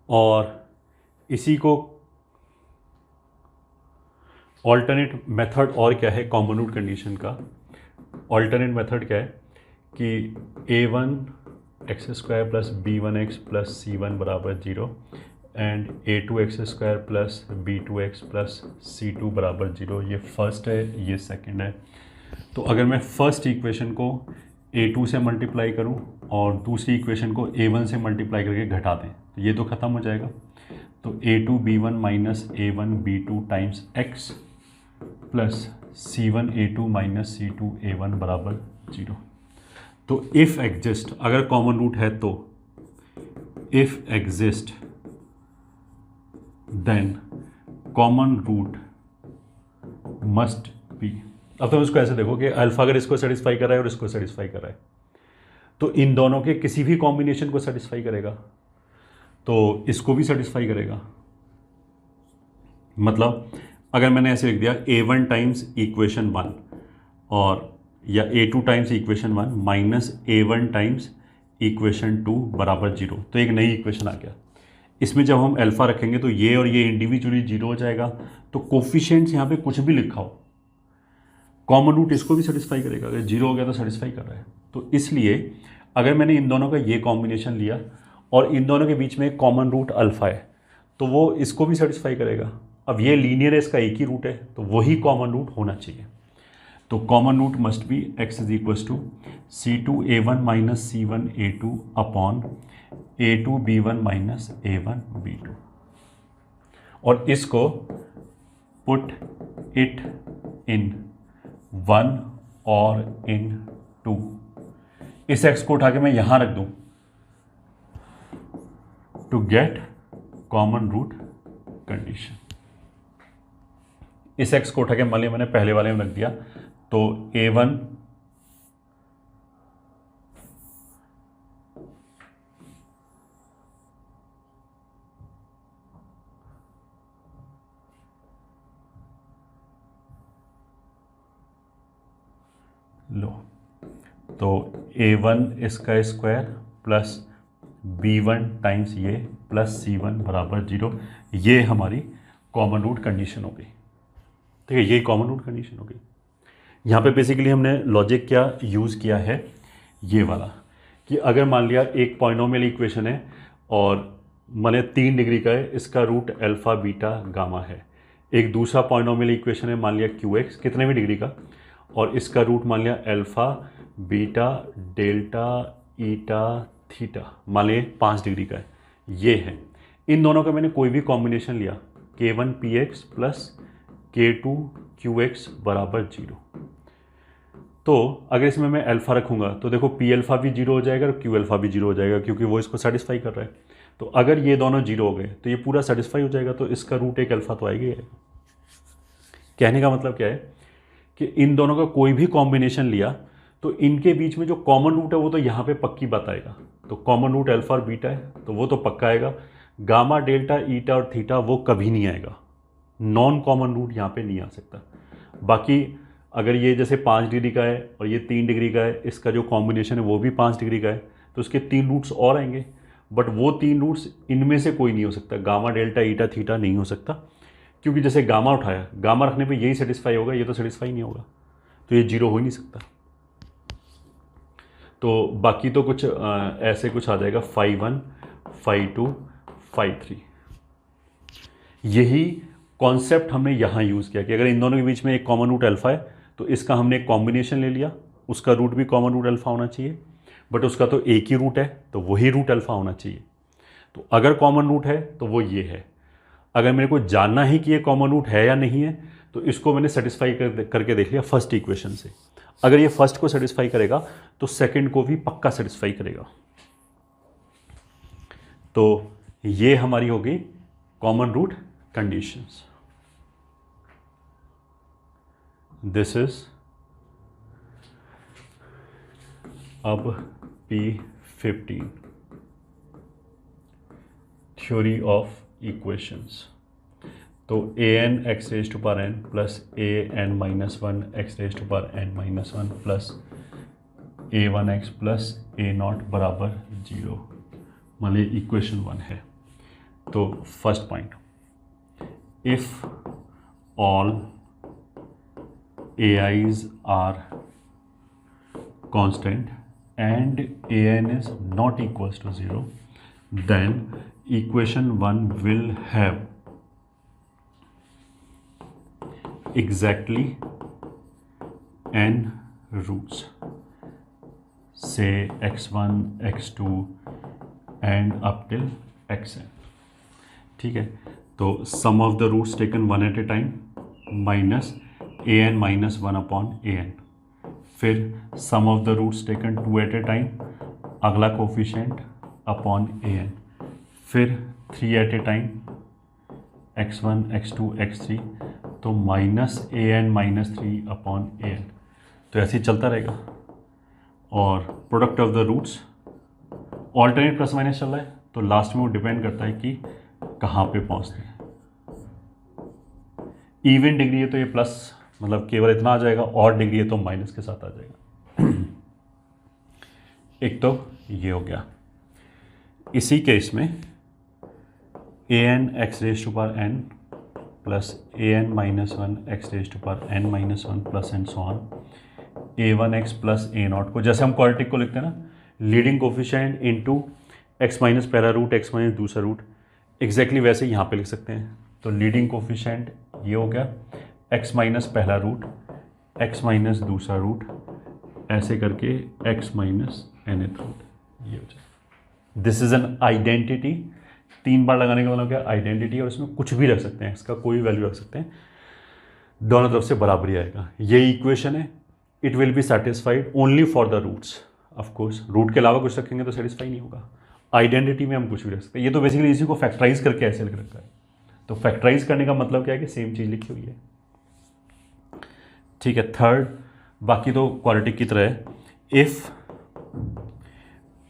और इसी को ऑल्टरनेट मेथड और क्या है कॉमन रूट कंडीशन का, ऑल्टरनेट मेथड क्या है कि a1 x square plus b1x plus c1 बराबर 0 and a2 x square plus b2x plus c2 बराबर 0, ये फर्स्ट है, ये सेकंड है। तो अगर मैं फर्स्ट इक्वेशन को a2 से मल्टीप्लाई करूं और दूसरी इक्वेशन को a1 से मल्टीप्लाई करके घटा दें तो ये तो ख़त्म हो जाएगा। तो a2 b1 minus a1 b2 times x plus c1 a2 minus c2 a1 बराबर 0। तो इफ़ एग्जिस्ट, अगर कॉमन रूट है तो if exist then common root must be, अब तुम इसको ऐसे देखो कि अल्फा अगर इसको सेटिस्फाई कर रहा है और इसको सेटिस्फाई कर रहा है तो इन दोनों के किसी भी कॉम्बिनेशन को सेटिस्फाई करेगा, तो इसको भी सेटिस्फाई करेगा। मतलब अगर मैंने ऐसे लिख दिया A1 टाइम्स इक्वेशन 1 और या A2 times equation 1 minus A1 times equation 2 बराबर 0, तो एक नई इक्वेशन आ गया। इसमें जब हम अल्फा रखेंगे तो ये और ये इंडिविजुअली 0 हो जाएगा। तो कोफिशिएंट्स यहाँ पे कुछ भी लिखा हो, कॉमन रूट इसको भी सेटिस्फाई करेगा। अगर 0 हो गया तो सेटिस्फाई कर रहा है। तो इसलिए अगर मैंने इन दोनों का ये कॉम्बिनेशन लिया और इन दोनों के बीच में एक कॉमन रूट अल्फा है तो वो इसको भी सेटिस्फाई करेगा। अब ये लीनियर है, इसका एक ही रूट है, तो वही कॉमन रूट होना चाहिए। तो common root must be x is equal to C2A1 minus C1A2 upon A2B1 minus A1B2, और इसको पुट इट इन 1 और इन 2। इस x को उठा के मैं यहां रख दूं to get common root condition. इस x को उठा के मान लिया मैंने पहले वाले में रख दिया, तो A1 लो, तो A1 इसका स्क्वायर प्लस B1 टाइम्स ये प्लस C1 बराबर 0, ये हमारी कॉमन रूट कंडीशन हो गई। ठीक है, ये कॉमन रूट कंडीशन हो गई। यहाँ पे बेसिकली हमने लॉजिक क्या यूज़ किया है, ये वाला, कि अगर मान लिया एक पॉलिनोमियल इक्वेशन है और माने 3 डिग्री का है, इसका रूट अल्फा बीटा गामा है। एक दूसरा पॉलिनोमियल इक्वेशन है मान लिया QX कितने भी डिग्री का, और इसका रूट मान लिया अल्फा बीटा डेल्टा ईटा थीटा मान लिया 5 डिग्री का है। ये है, इन दोनों का मैंने कोई भी कॉम्बिनेशन लिया, K1PX प्लस K2QX बराबर 0। तो अगर इसमें मैं अल्फा रखूंगा तो देखो P अल्फा भी 0 हो जाएगा और Q अल्फा भी 0 हो जाएगा, क्योंकि वो इसको सेटिस्फाई कर रहा है। तो अगर ये दोनों 0 हो गए तो ये पूरा सेटिस्फाई हो जाएगा, तो इसका रूट एक अल्फा तो आएगा ही आएगा। कहने का मतलब क्या है कि इन दोनों का कोई भी कॉम्बिनेशन लिया तो इनके बीच में जो कॉमन रूट है वो तो यहाँ पे पक्की बात आएगा। तो कॉमन रूट अल्फा और बीटा है तो वो तो पक्का आएगा। गामा डेल्टा ईटा और थीटा वो कभी नहीं आएगा, नॉन कॉमन रूट यहाँ पे नहीं आ सकता। बाकी अगर ये जैसे 5 डिग्री का है और ये 3 डिग्री का है, इसका जो कॉम्बिनेशन है वो भी 5 डिग्री का है, तो उसके 3 रूट्स और आएंगे, बट वो 3 रूट्स इनमें से कोई नहीं हो सकता। गामा डेल्टा ईटा थीटा नहीं हो सकता, क्योंकि जैसे गामा उठाया, गामा रखने पे यही सेटिस्फाई होगा, ये तो सेटिस्फाई नहीं होगा, तो ये 0 हो ही नहीं सकता। तो बाकी तो कुछ ऐसे कुछ आ जाएगा phi1 phi2 phi3। यही कॉन्सेप्ट हमने यहाँ यूज़ किया कि अगर इन दोनों के बीच में एक कॉमन रूट अल्फा है तो इसका हमने एक कॉम्बिनेशन ले लिया, उसका रूट भी कॉमन रूट अल्फा होना चाहिए, बट उसका तो एक ही रूट है तो वही रूट अल्फा होना चाहिए। तो अगर कॉमन रूट है तो वो ये है। अगर मेरे को जानना है कि ये कॉमन रूट है या नहीं है तो इसको मैंने सेटिस्फाई करके देख लिया फर्स्ट इक्वेशन से। अगर ये फर्स्ट को सेटिस्फाई करेगा तो सेकंड को भी पक्का सेटिस्फाई करेगा। तो ये हमारी हो गई common root conditions. This is अब P15 थ्योरी ऑफ इक्वेशंस। तो an x raise to power n plus an minus 1 x raise to power n minus 1 plus a1x plus a0 बराबर 0 मान ली इक्वेशन 1 है। तो first point, if all ai's are constant and an is not equals to 0, then equation 1 will have exactly n roots, say x1 x2 and up till xn। ठीक है, तो sum of the roots taken 1 at a time minus an minus 1 upon an, फिर sum of the roots taken 2 at a time, अगला coefficient upon an, फिर 3 eight a time x1 x2 x3, तो -an-3/an, तो ऐसे ही चलता रहेगा। और product of the roots alternate plus minus चल रहा है, तो लास्ट में वो डिपेंड करता है कि कहाँ पे पहुँचते हैं। इवन डिग्री है तो ये प्लस मतलब केवल इतना आ जाएगा, और डिग्री है तो माइनस के साथ आ जाएगा। एक तो ये हो गया। इसी केस में an(x⁴n) plus an-1(x⁴n-1) plus and so on a1x plus a0 को, जैसे हम क्वाड्रेटिक को लिखते हैं ना, leading coefficient into x minus पहला रूट x माइनस दूसरा रूट, एग्जैक्टली वैसे यहाँ पे लिख सकते हैं। तो लीडिंग कोफिशिएंट ये हो गया x माइनस पहला रूट x माइनस दूसरा रूट, ऐसे करके x माइनस nth रूट, ये हो जाए। This is an identity. 3 बार लगाने का मतलब क्या, आइडेंटिटी, और इसमें कुछ भी रख सकते हैं, इसका कोई वैल्यू रख सकते हैं, दोनों तरफ से बराबरी आएगा। ये इक्वेशन है। It will be satisfied only for the roots. Of course root के अलावा कुछ रखेंगे तो सेटिस्फाई नहीं होगा। आइडेंटिटी में हम कुछ भी रख सकते हैं। ये तो बेसिकली इसी को फैक्टराइज करके ऐसे लिख रखा है। तो फैक्टराइज करने का मतलब क्या है कि सेम चीज़ लिखी हुई है। ठीक है। थर्ड, बाकी तो क्वाड्रेटिक की तरह है। If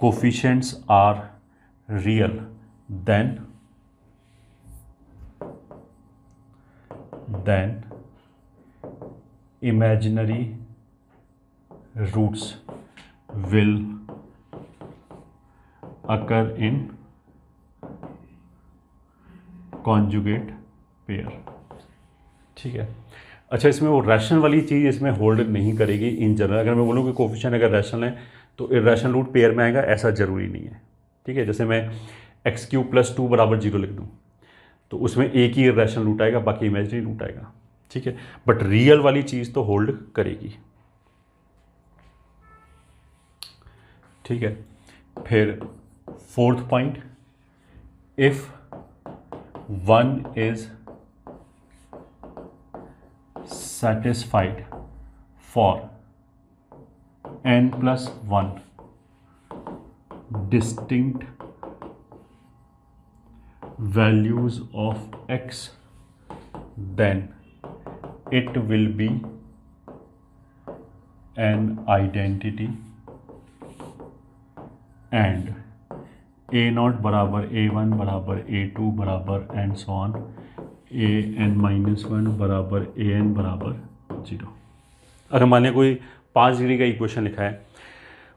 coefficients are real then imaginary roots will occur in conjugate pair। ठीक है। अच्छा, इसमें वो रैशनल वाली चीज़ इसमें होल्ड नहीं करेगी इन जनरल। अगर मैं बोलूँ कि कोफिशिएंट अगर रैशनल है तो इर्रेशनल रूट पेयर में आएगा, ऐसा जरूरी नहीं है। ठीक है। जैसे मैं x³ + 2 = 0 लिख दूँ तो उसमें एक ही इर्रेशनल रूट आएगा, बाकी इमेजिनरी रूट आएगा। ठीक है। बट रियल वाली चीज़ तो होल्ड करेगी। ठीक है। फिर fourth point, if 1 is satisfied for n+1 distinct values of x, then it will be an identity and a0 बराबर a1 बराबर a2 बराबर एंड सो ऑन an-1 बराबर an बराबर 0। अगर मान लिया कोई 5 डिग्री का इक्वेशन लिखा है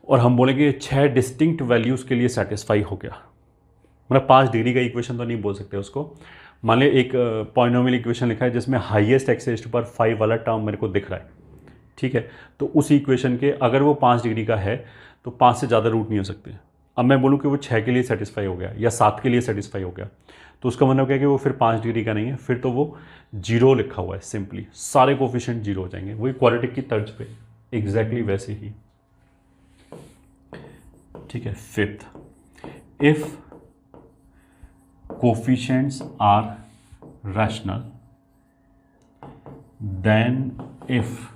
और हम बोलेंगे 6 डिस्टिंक्ट वैल्यूज़ के लिए सेटिस्फाई हो गया, मतलब 5 डिग्री का इक्वेशन तो नहीं बोल सकते उसको। मान लिया एक पॉलिनोमियल इक्वेशन लिखा है जिसमें हाईएस्ट x⁵5 वाला टर्म मेरे को दिख रहा है। ठीक है। तो उस इक्वेशन के अगर वो 5 डिग्री का है तो 5 से ज़्यादा रूट नहीं हो सकते। अब मैं बोलूँ कि वो 6 के लिए सेटिस्फाई हो गया या 7 के लिए सेटिस्फाई हो गया, तो उसका मतलब क्या है कि वो फिर 5 डिग्री का नहीं है, फिर तो वो 0 लिखा हुआ है। सिंपली सारे कोफिशिएंट 0 हो जाएंगे, वही क्वाड्रेटिक की तर्ज पे एग्जैक्टली वैसे ही। ठीक है। Fifth, if coefficients are rational then if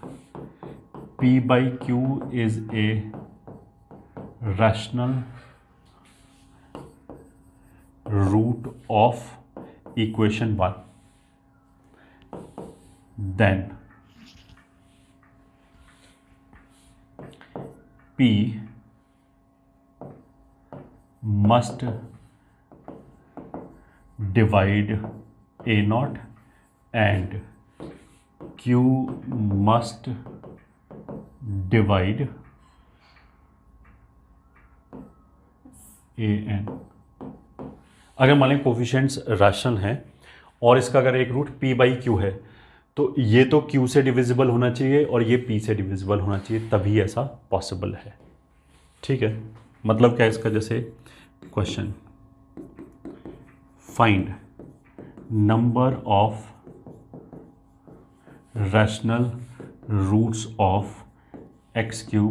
p/q is a rational root of equation 1, then p must divide a0 and q must divide an। अगर मान लें कोफिशिएंट्स रैशनल हैं और इसका अगर एक रूट p/q है तो ये तो q से डिविजिबल होना चाहिए और ये p से डिविजिबल होना चाहिए, तभी ऐसा पॉसिबल है। ठीक है। मतलब क्या है इसका, जैसे question find number of rational roots of x³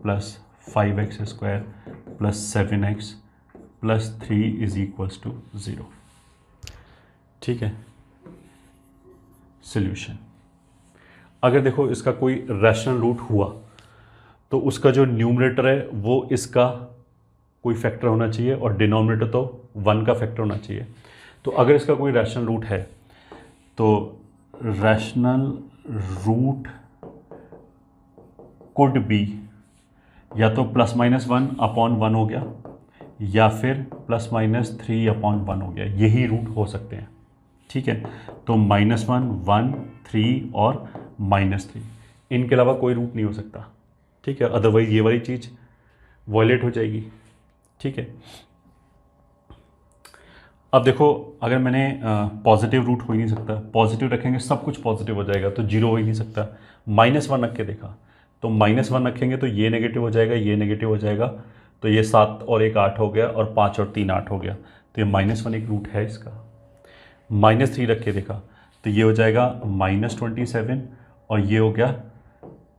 + 5x² + 7x + 3 = 0। ठीक है। सॉल्यूशन, अगर देखो इसका कोई रैशनल रूट हुआ तो उसका जो न्यूमरेटर है वो इसका कोई फैक्टर होना चाहिए और डिनोमिनेटर तो 1 का फैक्टर होना चाहिए। तो अगर इसका कोई रैशनल रूट है तो रैशनल रूट कुड बी, या तो +-1/1 हो गया या फिर +-3/1 हो गया, यही रूट हो सकते हैं। ठीक है, तो -1, 1, 3 और -3, इनके अलावा कोई रूट नहीं हो सकता। ठीक है, अदरवाइज ये वाली चीज़ वॉयलेट हो जाएगी। ठीक है, अब देखो, अगर मैंने पॉजिटिव रूट हो ही नहीं सकता, पॉजिटिव रखेंगे सब कुछ पॉजिटिव हो जाएगा, तो जीरो हो ही नहीं सकता। -1 रख के देखा, तो -1 रखेंगे तो ये नेगेटिव हो जाएगा, ये नेगेटिव हो जाएगा, तो ये 7 और 1 8 हो गया, और 5 और 3 8 हो गया, तो ये -1 एक रूट है इसका। -3 रख के देखा तो ये हो जाएगा -27, और ये हो गया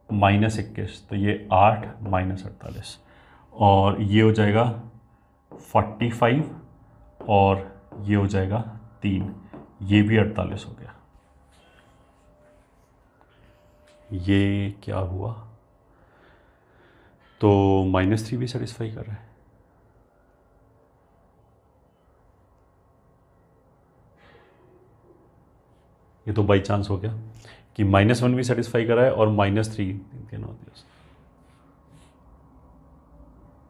-21, तो ये 8 -48, और ये हो जाएगा 45, और ये हो जाएगा 3, ये भी 48 हो गया। ये क्या हुआ, तो -3 भी सेटिस्फाई कर रहा है। ये तो बाई चांस हो गया कि -1 भी सेटिस्फाई कर रहा है और -3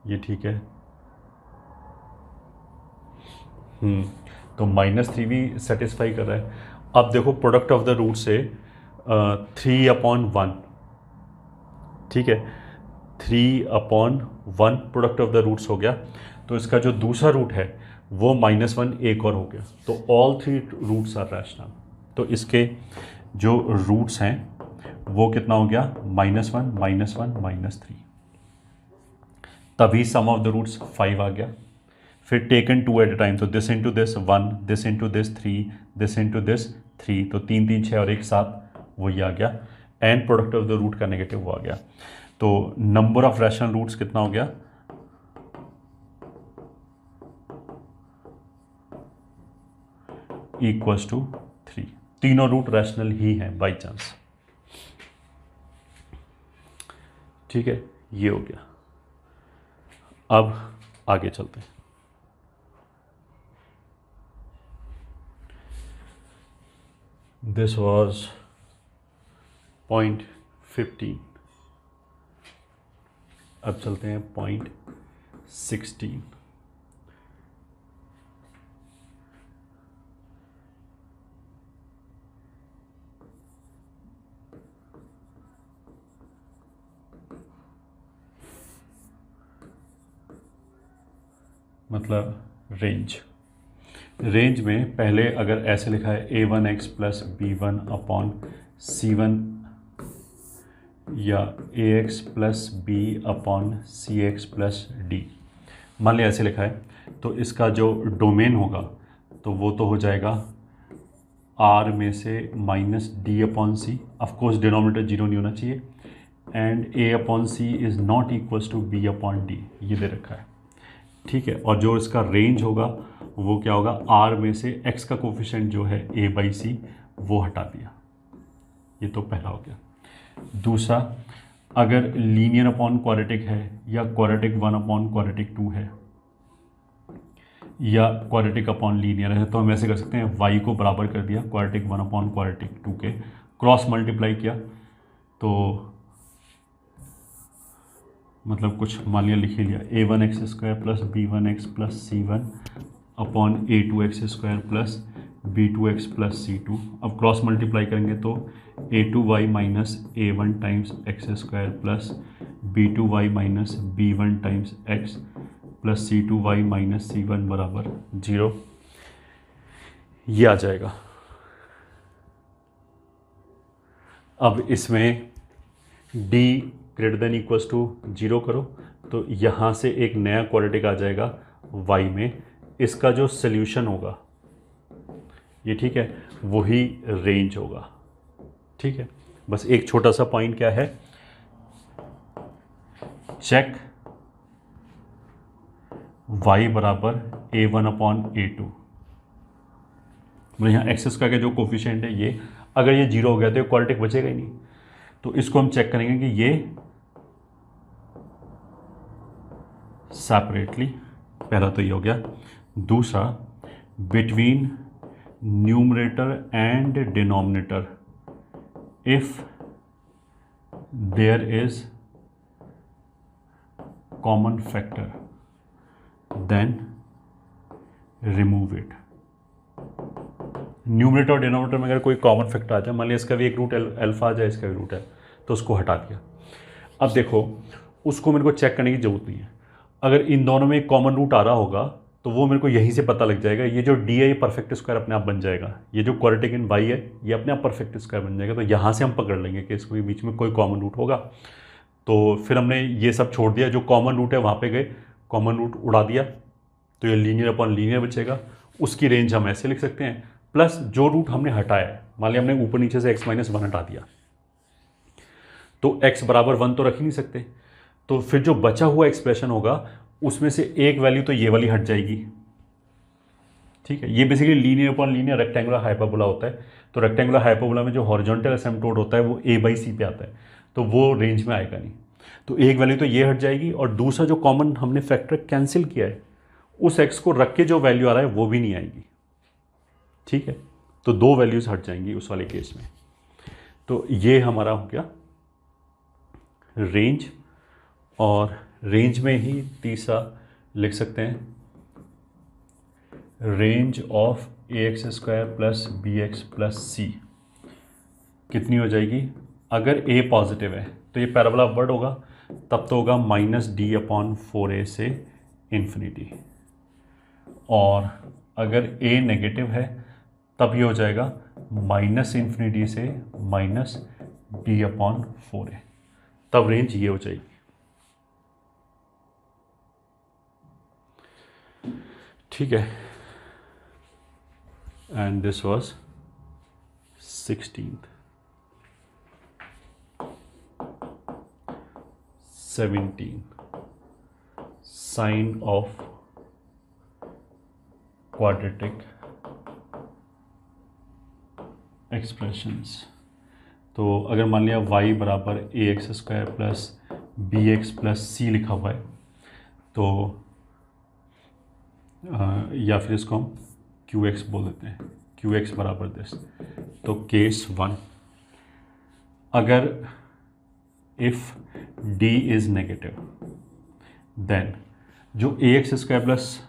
ये ठीक है। तो -3 भी सेटिस्फाई कर रहा है। अब देखो, प्रोडक्ट ऑफ द रूट से 3/1, ठीक है, 3/1 प्रोडक्ट ऑफ द रूट्स हो गया, तो इसका जो दूसरा रूट है वो -1 एक और हो गया, तो ऑल 3 रूट्स आर रैशनल। तो इसके जो रूट्स हैं वो कितना हो गया, -1, -1, -3, तभी सम ऑफ द रूट्स 5 आ गया। फिर टेकन 2 एट अ टाइम, तो this into this 1, this into this 3, this into this 3, तो 3 3 6 और 1 7, वही आ गया। And product of the root का नेगेटिव वो आ गया, तो नंबर ऑफ रैशनल रूट्स कितना हो गया, इक्वल्स टू 3। तीनों रूट रैशनल ही हैं बाई चांस। ठीक है, ये हो गया। अब आगे चलते हैं। This was point 15। अब चलते हैं पॉइंट 16। मतलब रेंज। रेंज में पहले अगर ऐसे लिखा है a1x plus b1 upon c1, या ax plus b upon cx plus d, मान लिया ऐसे लिखा है, तो इसका जो डोमेन होगा तो वो तो हो जाएगा r में से -d upon c, of course denominator zero नहीं होना चाहिए, and a upon c is not equals to b upon d, ये दे रखा है। ठीक है, और जो इसका रेंज होगा वो क्या होगा, r में से x का कोफिशिएंट जो है a/c वो हटा दिया, ये तो पहला हो गया। दूसरा, अगर लीनियर अपॉन क्वाड्रेटिक है, या क्वाड्रेटिक 1 अपॉन क्वाड्रेटिक 2 है, या क्वाड्रेटिक अपॉन लीनियर है, तो हम ऐसे कर सकते हैं, y को बराबर कर दिया क्वाड्रेटिक 1 अपॉन क्वाड्रेटिक 2 के, क्रॉस मल्टीप्लाई किया, तो मतलब कुछ मान लिया, लिख ही लिया, a1x² plus b1x plus c1 upon a2x² plus b2x plus c2। अब क्रॉस मल्टीप्लाई करेंगे तो a2y minus a1 times x² plus b2y minus b1 times x plus c2y minus c1 बराबर 0, ये आ जाएगा। अब इसमें d greater than equals to 0 करो, तो यहाँ से एक नया क्वाड्रेटिक आ जाएगा y में, इसका जो सल्यूशन होगा ये, ठीक है, वही रेंज होगा। ठीक है, बस एक छोटा सा पॉइंट क्या है, चेक y बराबर a1 अपॉन a2, मतलब यहाँ एक्सेस का जो कोफिशिएंट है ये, अगर ये 0 हो गया तो ये क्वाड्रेटिक बचेगा ही नहीं, तो इसको हम चेक करेंगे कि ये सेपरेटली, पहला तो ये हो गया। दूसरा, between numerator and denominator if there is common factor then remove it. Numerator और डिनोमिनेटर में अगर कोई कॉमन फैक्टर आ जाए, मान लिया इसका भी एक रूट अल्फा आ जाए, इसका भी रूट है, तो उसको हटा दिया। अब देखो उसको मेरे को चेक करने की जरूरत नहीं है। अगर इन दोनों में एक कॉमन रूट आ रहा होगा तो वो मेरे को यहीं से पता लग जाएगा। ये जो डी है ये परफेक्ट स्क्वायर अपने आप बन जाएगा, ये जो क्वाड्रेटिक इन वाई है ये अपने आप परफेक्ट स्क्वायर बन जाएगा। तो यहाँ से हम पकड़ लेंगे कि इसके बीच में कोई कॉमन रूट होगा। तो फिर हमने ये सब छोड़ दिया, जो कॉमन रूट है वहाँ पे गए, कॉमन रूट उड़ा दिया, तो ये लीनियर अपॉन लीनियर बचेगा। उसकी रेंज हम ऐसे लिख सकते हैं, प्लस जो रूट हमने हटाया है, मान लिया हमने ऊपर नीचे से x-1 हटा दिया, तो x बराबर 1 तो रख ही नहीं सकते। तो फिर जो बचा हुआ एक्सप्रेशन होगा उसमें से एक वैल्यू तो ये वाली हट जाएगी। ठीक है, ये basically linear upon linear rectangular hyperbola होता है। तो रेक्टेंगुलर हाइपरबोला में जो हॉरिजॉन्टल एसिम्पटोट होता है वो a/c पे आता है, तो वो रेंज में आएगा नहीं। तो एक वैल्यू तो ये हट जाएगी, और दूसरा जो कॉमन हमने फैक्टर कैंसिल किया है उस x को रख के जो वैल्यू आ रहा है वो भी नहीं आएगी। ठीक है, तो दो वैल्यूज हट जाएंगी उस वाले केस में। तो ये हमारा हो गया रेंज, और रेंज में ही तीसरा लिख सकते हैं range of ax² plus bx plus c कितनी हो जाएगी। अगर a पॉजिटिव है तो ये पैराबोला अपवर्ड होगा, तब तो होगा -d/4a से इन्फिनिटी, और अगर a नेगेटिव है तब ये हो जाएगा -∞ से -d/4a, तब रेंज ये हो जाएगी। ठीक है, and this was 16th 17 sign of quadratic expressions. तो अगर मान लिया y बराबर ax² plus bx plus c लिखा हुआ है, तो या फिर इसको हम qx बोल देते हैं, qx बराबर दिस। तो केस 1, अगर if d is negative then जो ax² plus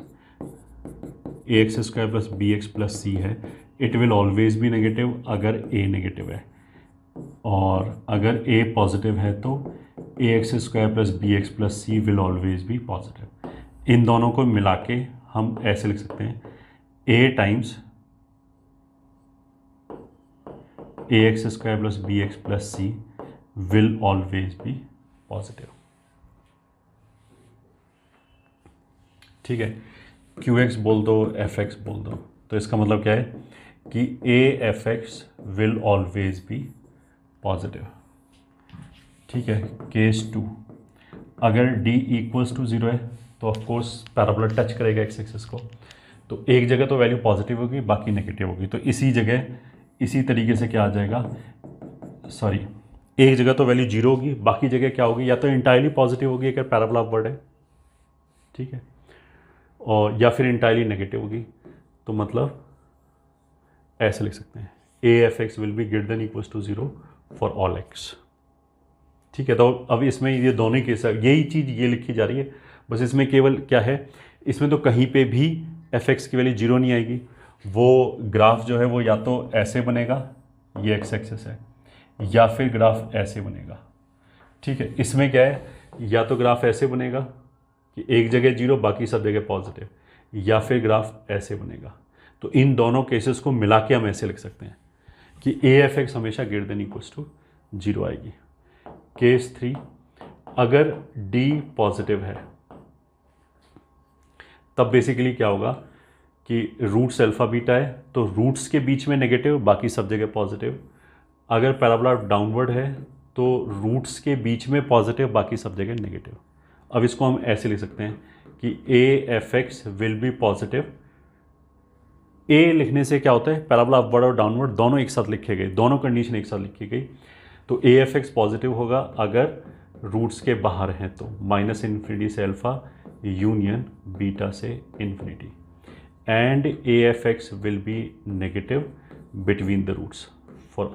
bx plus c है it will always be negative अगर a नेगेटिव है, और अगर a पॉजिटिव है तो ax² plus bx plus c will always be positive. इन दोनों को मिला के हम ऐसे लिख सकते हैं a times ax² plus bx plus c will always be positive. ठीक है, qx बोल दो, fx बोल दो, तो इसका मतलब क्या है कि a fx will always be positive. ठीक है, केस 2, अगर d इक्वल्स टू 0 है तो ऑफकोर्स पैराबोला टच करेगा एक्स एक्सिस को, तो एक जगह तो वैल्यू पॉजिटिव होगी, बाकी नेगेटिव होगी। तो इसी जगह इसी तरीके से क्या आ जाएगा, सॉरी, एक जगह तो वैल्यू 0 होगी, बाकी जगह क्या होगी, या तो इंटायरली पॉजिटिव होगी अगर पैराबोला अपवर्ड है, ठीक है, और या फिर इंटायरली नेगेटिव होगी। तो मतलब ऐसे लिख सकते हैं a f x will be greater than equals to 0 for all x। ठीक है, तो अब इसमें ये दोनों ही केस है, यही चीज़ ये लिखी जा रही है, बस इसमें केवल क्या है, इसमें तो कहीं पे भी एफ एक्स की वैल्यू 0 नहीं आएगी। वो ग्राफ जो है वो या तो ऐसे बनेगा, ये एक्स एक्सिस है, या फिर ग्राफ ऐसे बनेगा। ठीक है, इसमें क्या है, या तो ग्राफ ऐसे बनेगा कि एक जगह 0 बाकी सब जगह पॉजिटिव, या फिर ग्राफ ऐसे बनेगा। तो इन दोनों केसेस को मिला के हम ऐसे लिख सकते हैं कि ए एफ एक्स हमेशा ग्रेटर देन इक्वल्स टू 0 आएगी। केस 3, अगर d पॉजिटिव है तब बेसिकली क्या होगा कि रूट्स अल्फा बीटा है, तो रूट्स के बीच में नेगेटिव, बाकी सब जगह पॉजिटिव। अगर पैराबोला डाउनवर्ड है तो रूट्स के बीच में पॉजिटिव, बाकी सब जगह नेगेटिव। अब इसको हम ऐसे लिख सकते हैं कि A F x will be positive. A लिखने से क्या होता है, पैराबोला अपवर्ड और डाउनवर्ड दोनों एक साथ लिखे गए, दोनों कंडीशन एक साथ लिखी गई। तो ए एफ एक्स पॉजिटिव होगा अगर रूट्स के बाहर हैं, तो -∞ से अल्फा यूनियन बीटा से infinity. And a F x will be negative between the roots for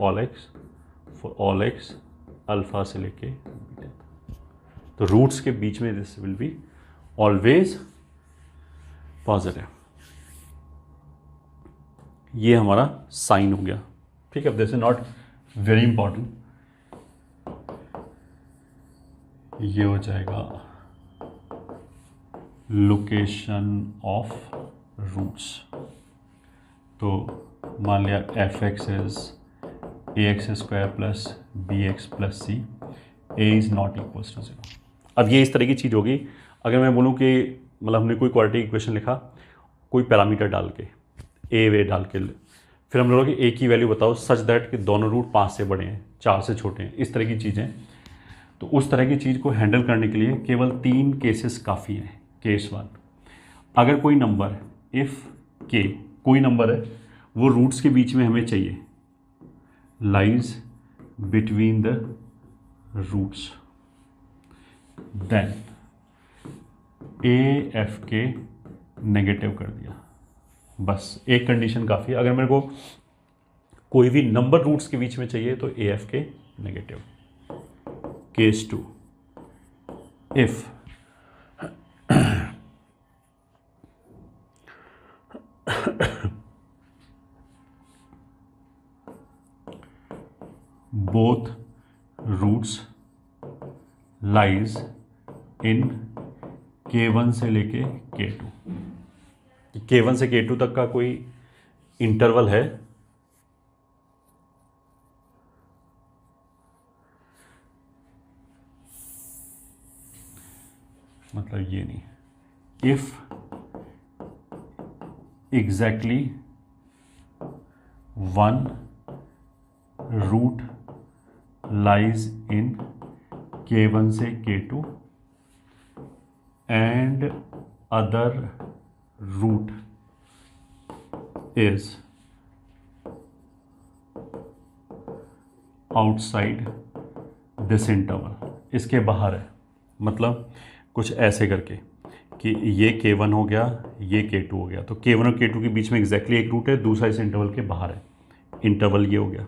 all x alpha से लेके बीटा। तो रूट्स के बीच में this will be always positive. ये हमारा साइन हो गया, ठीक है। This is not very important. ये हो जाएगा लोकेशन ऑफ रूट्स। तो मान लिया f x is a x square plus B x plus c, a is not equal to 0। अब ये इस तरह की चीज़ होगी अगर मैं बोलूँ कि मतलब हमने कोई क्वाड्रेटिक इक्वेशन लिखा कोई पैरामीटर डाल के, ए वे डाल के, फिर हम लोगों की ए की वैल्यू बताओ सच दैट कि दोनों रूट 5 से बड़े हैं 4 से छोटे हैं, इस तरह की चीज़ें। तो उस तरह की चीज़ को हैंडल करने के लिए केवल 3 केसेस काफ़ी हैं। केस 1, अगर कोई नंबर इफ़ के कोई नंबर है वो रूट्स के बीच में हमें चाहिए, lies between the roots, then a f के नेगेटिव कर दिया। बस एक कंडीशन काफ़ी है। अगर मेरे को कोई भी नंबर रूट्स के बीच में चाहिए तो ए एफ के negative. Case 2, if both roots lies in K1 से लेके K2। K1 से K2 तक का कोई इंटरवल है, मतलब ये नहीं, if exactly one root lies in K1 से K2 and other root is outside this interval, इसके बाहर है। मतलब कुछ ऐसे करके कि ये K1 हो गया, ये K2 हो गया, तो K1 और K2 के बीच में एग्जैक्टली एक रूट है, दूसरा इस इंटरवल के बाहर है। इंटरवल ये हो गया,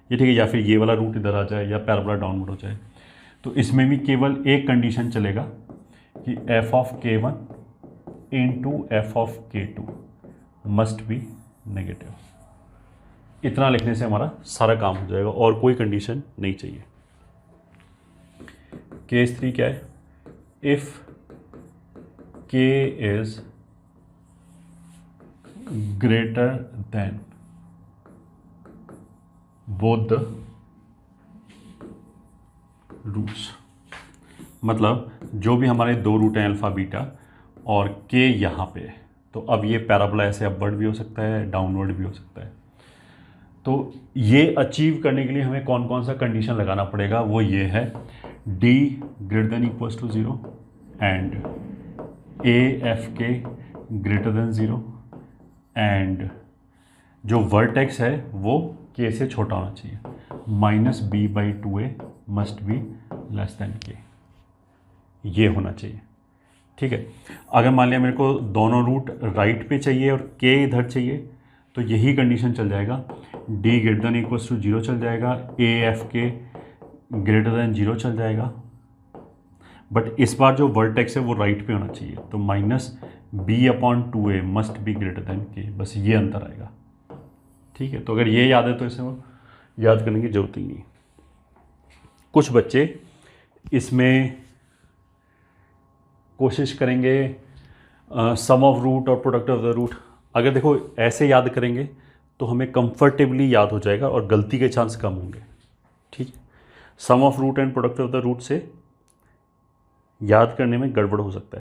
ये ठीक है। या फिर ये वाला रूट इधर आ जाए या पैराबोला डाउनवर्ड हो जाए। तो इसमें भी केवल एक कंडीशन चलेगा कि F of K1 into F of K2 must be negative. इतना लिखने से हमारा सारा काम हो जाएगा और कोई कंडीशन नहीं चाहिए। केस 3 क्या है, if K is greater than both the roots. मतलब जो भी हमारे दो रूट हैं अल्फा बीटा और K यहाँ पे है, तो अब ये पैराबोला ऐसे अपवर्ड भी हो सकता है, डाउनवर्ड भी हो सकता है। तो ये अचीव करने के लिए हमें कौन कौन सा कंडीशन लगाना पड़ेगा, वो ये है D greater than equals to 0 and a f के ग्रेटर देन 0 एंड जो वर्टेक्स है वो K से छोटा होना चाहिए, -b/2a must be less than K, ये होना चाहिए। ठीक है। अगर मान लिया मेरे को दोनों रूट राइट पे चाहिए और K इधर चाहिए, तो यही कंडीशन चल जाएगा, D greater than equals to 0 चल जाएगा, ए एफ के ग्रेटर देन 0 चल जाएगा, बट इस बार जो वर्टेक्स है वो राइट पे होना चाहिए, तो -b/2a must B greater then K, बस ये अंतर आएगा। ठीक है। तो अगर ये याद है तो इसे याद करने की जरूरत ही नहीं। कुछ बच्चे इसमें कोशिश करेंगे सम ऑफ रूट और प्रोडक्ट ऑफ द रूट। अगर देखो ऐसे याद करेंगे तो हमें कंफर्टेबली याद हो जाएगा और गलती के चांस कम होंगे। ठीक है। Sum of root and product of the root से याद करने में गड़बड़ हो सकता है।